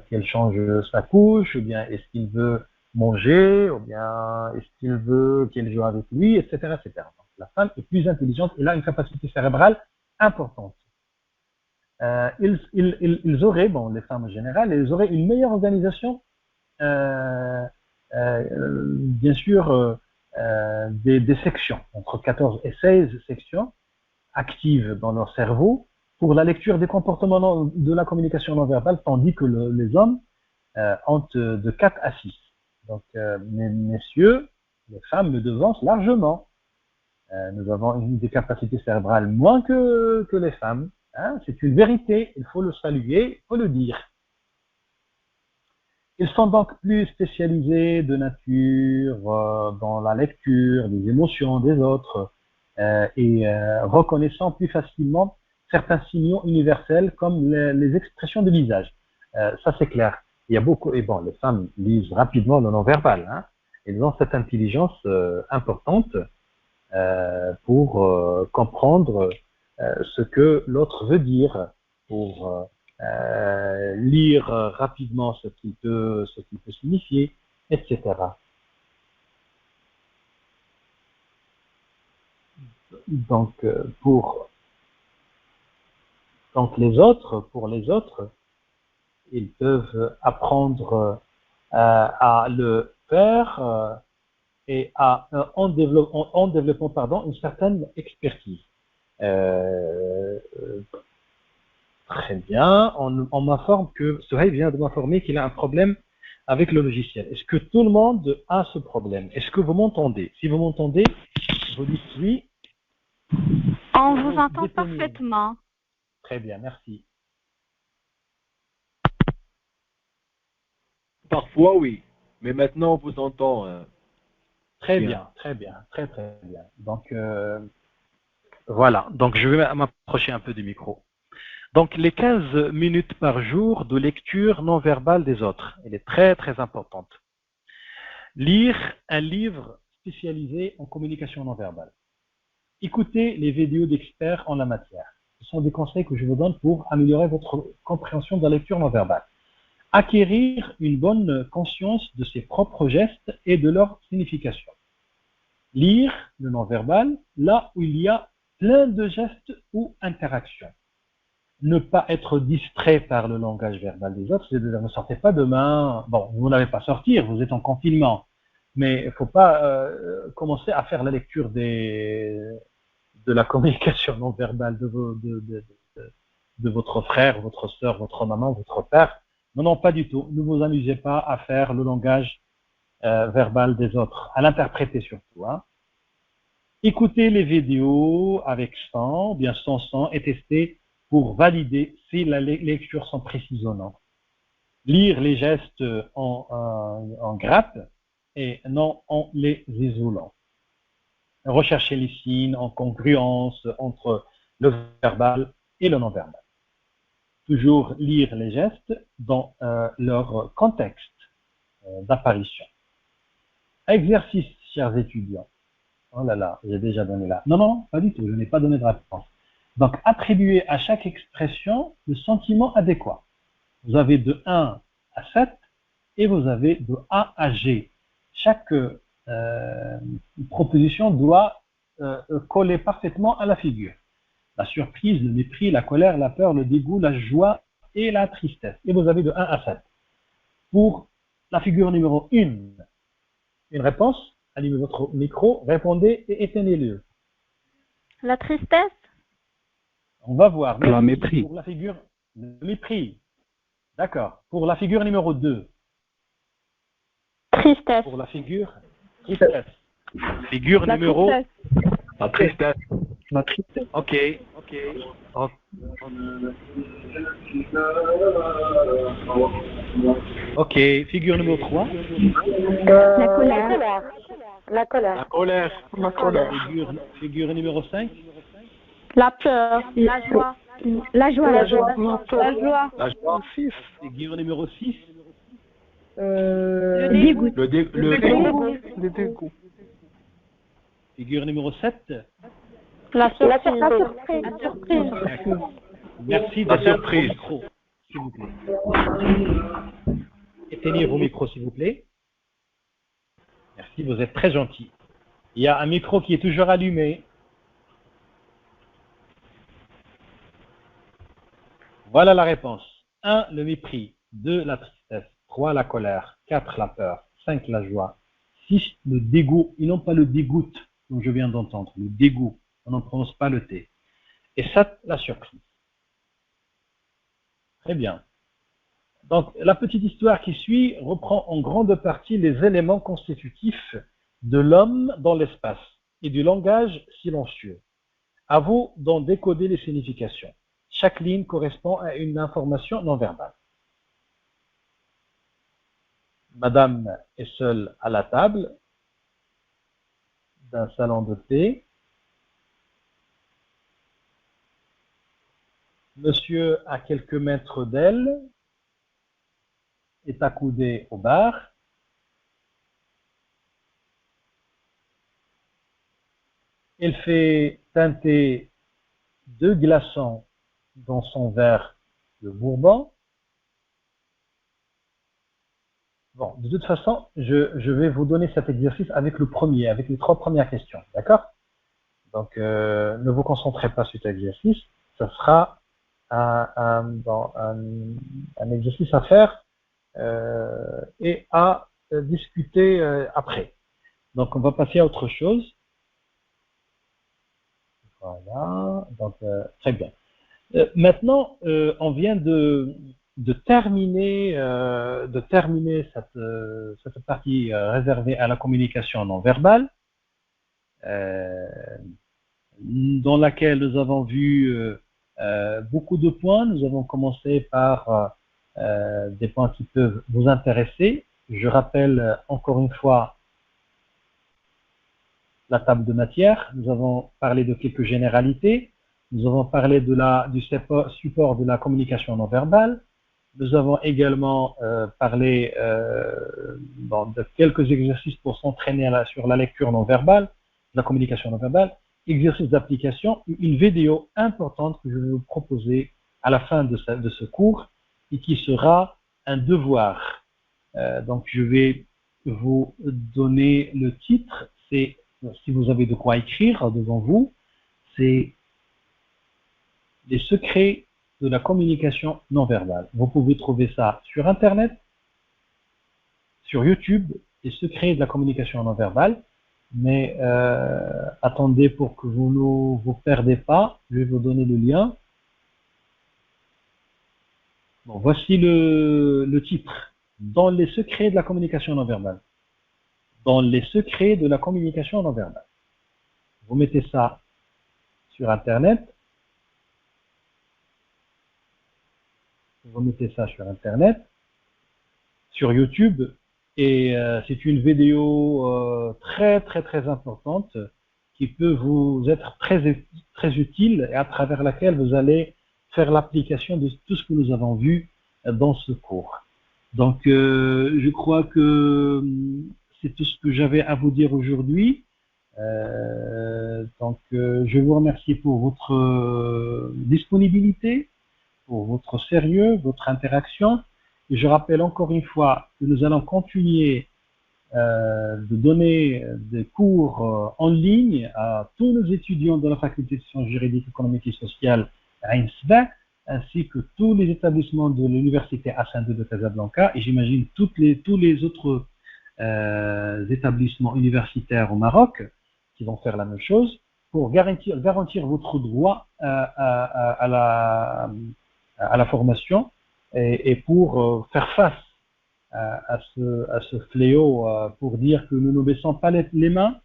qu'elle change sa couche, ou bien est-ce qu'il veut manger, ou bien est-ce qu'il veut qu'elle joue avec lui, etc., etc. Donc, la femme est plus intelligente, elle a une capacité cérébrale importante. Ils auraient, bon, les femmes en général, elles auraient une meilleure organisation, bien sûr, des sections, entre 14 et 16 sections actives dans leur cerveau pour la lecture des comportements de la communication non verbale, tandis que les hommes ont de 4 à 6. Donc, messieurs, les femmes me devancent largement. Nous avons des capacités cérébrales moins que les femmes. Hein, c'est une vérité, il faut le saluer, il faut le dire. Ils sont donc plus spécialisés de nature dans la lecture des émotions des autres et reconnaissant plus facilement certains signaux universels comme les expressions de visage. Ça c'est clair. Il y a beaucoup, et bon, les femmes lisent rapidement le non-verbal. Hein. Elles ont cette intelligence importante pour comprendre ce que l'autre veut dire, pour lire rapidement ce qu'il peut signifier, etc. Donc, pour les autres, ils peuvent apprendre à le faire et en développant une certaine expertise. Très bien, on m'informe que Sohaï vient de m'informer qu'il a un problème avec le logiciel. Est-ce que tout le monde a ce problème? Est-ce que vous m'entendez? Si vous m'entendez, vous dites oui. On vous entend parfaitement. Très bien, merci. Parfois, oui. Mais maintenant, on vous entend. Très bien, très bien. Donc, voilà. Donc, je vais m'approcher un peu du micro. Donc, les 15 minutes par jour de lecture non verbale des autres, elle est très, très importante. Lire un livre spécialisé en communication non verbale. Écoutez les vidéos d'experts en la matière. Ce sont des conseils que je vous donne pour améliorer votre compréhension de la lecture non verbale. Acquérir une bonne conscience de ses propres gestes et de leur signification. Lire le non verbal là où il y a plein de gestes ou interactions. Ne pas être distrait par le langage verbal des autres, c'est-à-dire ne sortez pas demain, bon, vous n'avez pas sortir, vous êtes en confinement, mais il ne faut pas commencer à faire la lecture de la communication non verbale de votre frère, votre soeur, votre maman, votre père. Non, pas du tout. Ne vous amusez pas à faire le langage verbal des autres, à l'interpréter surtout. Hein. Écoutez les vidéos avec son, bien sans son, et testez pour valider si les lectures sont précises ou non. Lire les gestes en grappe et non en les isolant. Rechercher les signes en congruence entre le verbal et le non-verbal. Toujours lire les gestes dans leur contexte d'apparition. Exercice, chers étudiants. Oh là là, j'ai déjà donné là. Non, pas du tout, je n'ai pas donné de réponse. Donc, attribuez à chaque expression le sentiment adéquat. Vous avez de 1 à 7 et vous avez de A à G. Chaque proposition doit coller parfaitement à la figure. La surprise, le mépris, la colère, la peur, le dégoût, la joie et la tristesse. Et vous avez de 1 à 7. Pour la figure numéro 1, une réponse, allumez votre micro, répondez et éteignez-le. La tristesse? On va voir. La mépris. Pour la figure, le mépris. D'accord. Pour la figure numéro 2. Tristesse. Pour la figure, tristesse. Figure La numéro... tristesse. La tristesse. La tristesse. Ok. Ok, figure numéro 3. La colère. La colère. La colère. La colère. Figure numéro 5. La peur. La joie. La joie. La joie. La joie. La joie. Figure numéro 6. Le dégoût. Le dégoût. Le dégoût. Figure numéro 7. La surprise. La surprise. La surprise. Merci La d'éteindre vos surprise. micros, s'il vous plaît. Éteignez vos micros, s'il vous plaît. Merci, vous êtes très gentil. Il y a un micro qui est toujours allumé. Voilà la réponse. 1, le mépris. 2, la tristesse. 3, la colère. 4, la peur. 5, la joie. 6, le dégoût. Et non pas le dégoût, comme je viens d'entendre. Le dégoût. On n'en prononce pas le T. Et 7, la surprise. Très bien. Donc, la petite histoire qui suit reprend en grande partie les éléments constitutifs de l'homme dans l'espace et du langage silencieux. À vous d'en décoder les significations. Chaque ligne correspond à une information non verbale. Madame est seule à la table d'un salon de thé. Monsieur, à quelques mètres d'elle, est accoudé au bar. Elle fait teinter 2 glaçons dans son verre de bourbon. Bon, de toute façon, je vais vous donner cet exercice avec avec les 3 premières questions, d'accord? Donc, ne vous concentrez pas sur cet exercice, ça sera un exercice à faire et à discuter après. Donc, on va passer à autre chose. Voilà, donc très bien. Maintenant, on vient de terminer cette partie réservée à la communication non verbale, dans laquelle nous avons vu beaucoup de points. Nous avons commencé par des points qui peuvent vous intéresser. Je rappelle encore une fois la table de matière. Nous avons parlé de quelques généralités. Nous avons parlé du support de la communication non verbale. Nous avons également parlé de quelques exercices pour s'entraîner sur la lecture non verbale, la communication non verbale, exercices d'application, une vidéo importante que je vais vous proposer à la fin de ce cours et qui sera un devoir. Donc je vais vous donner le titre, c'est, si vous avez de quoi écrire devant vous, c'est les secrets de la communication non verbale. Vous pouvez trouver ça sur Internet, sur YouTube, les secrets de la communication non verbale. Mais attendez pour que vous ne vous perdez pas. Je vais vous donner le lien. Bon, voici le titre. Dans les secrets de la communication non verbale. Dans les secrets de la communication non verbale. Vous mettez ça sur Internet. Vous mettez ça sur Internet, sur YouTube, et c'est une vidéo très importante qui peut vous être très utile et à travers laquelle vous allez faire l'application de tout ce que nous avons vu dans ce cours. Donc, je crois que c'est tout ce que j'avais à vous dire aujourd'hui. Donc, je vous remercie pour votre disponibilité, pour votre sérieux, votre interaction. Et je rappelle encore une fois que nous allons continuer de donner des cours en ligne à tous nos étudiants de la faculté de sciences juridiques, économiques et sociales à INSBA, ainsi que tous les établissements de l'université Hassan II de Casablanca, et j'imagine tous les autres établissements universitaires au Maroc qui vont faire la même chose pour garantir votre droit à la formation et pour faire face à ce fléau, pour dire que nous ne baissons pas les mains,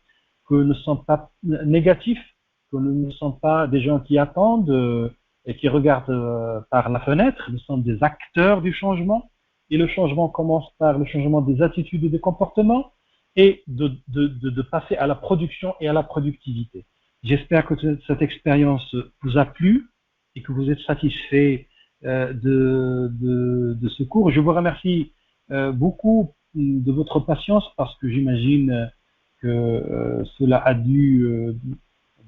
que nous ne sommes pas négatifs, que nous ne sommes pas des gens qui attendent et qui regardent par la fenêtre. Nous sommes des acteurs du changement, et le changement commence par le changement des attitudes et des comportements et de passer à la production et à la productivité. J'espère que cette expérience vous a plu et que vous êtes satisfait de ce cours. Je vous remercie beaucoup de votre patience, parce que j'imagine que cela a dû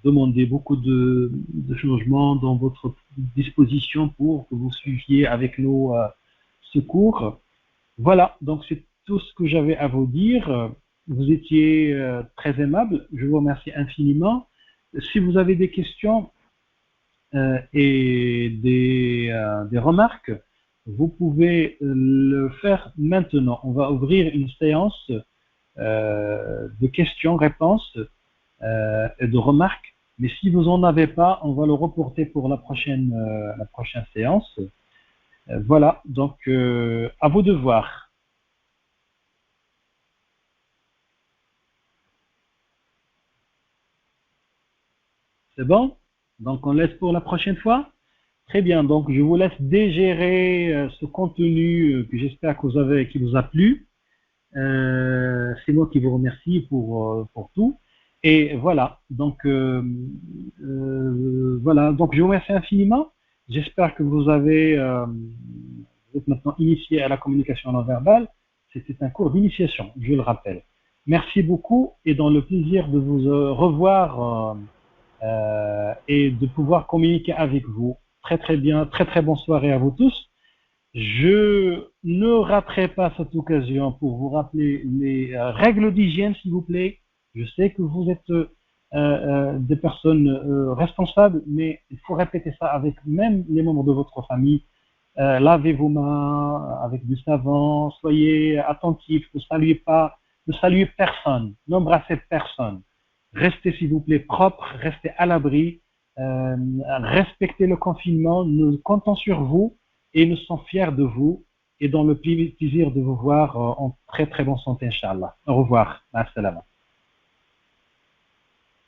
demander beaucoup de changements dans votre disposition pour que vous suiviez avec nous ce cours. Voilà, donc c'est tout ce que j'avais à vous dire. Vous étiez très aimable, je vous remercie infiniment. Si vous avez des questions et des remarques, vous pouvez le faire maintenant. On va ouvrir une séance de questions-réponses et de remarques. Mais si vous n'en avez pas, on va le reporter pour la prochaine séance. Voilà, donc à vos devoirs. C'est bon? Donc on laisse pour la prochaine fois? Très bien, donc je vous laisse digérer ce contenu que j'espère qui vous a plu. C'est moi qui vous remercie pour tout. Et voilà, donc voilà, donc je vous remercie infiniment. J'espère que vous êtes maintenant initié à la communication non verbale. C'était un cours d'initiation, je le rappelle. Merci beaucoup, et dans le plaisir de vous revoir et de pouvoir communiquer avec vous. Très bien, très bonne soirée à vous tous. Je ne raterai pas cette occasion pour vous rappeler les règles d'hygiène, s'il vous plaît. Je sais que vous êtes des personnes responsables, mais il faut répéter ça avec même les membres de votre famille. Lavez vos mains avec du savon, soyez attentifs, ne saluez personne, n'embrassez personne. Restez s'il vous plaît propre, restez à l'abri, respectez le confinement, nous comptons sur vous et nous sommes fiers de vous et dans le plaisir de vous voir en très bonne santé, Inch'Allah. Au revoir. Assalam.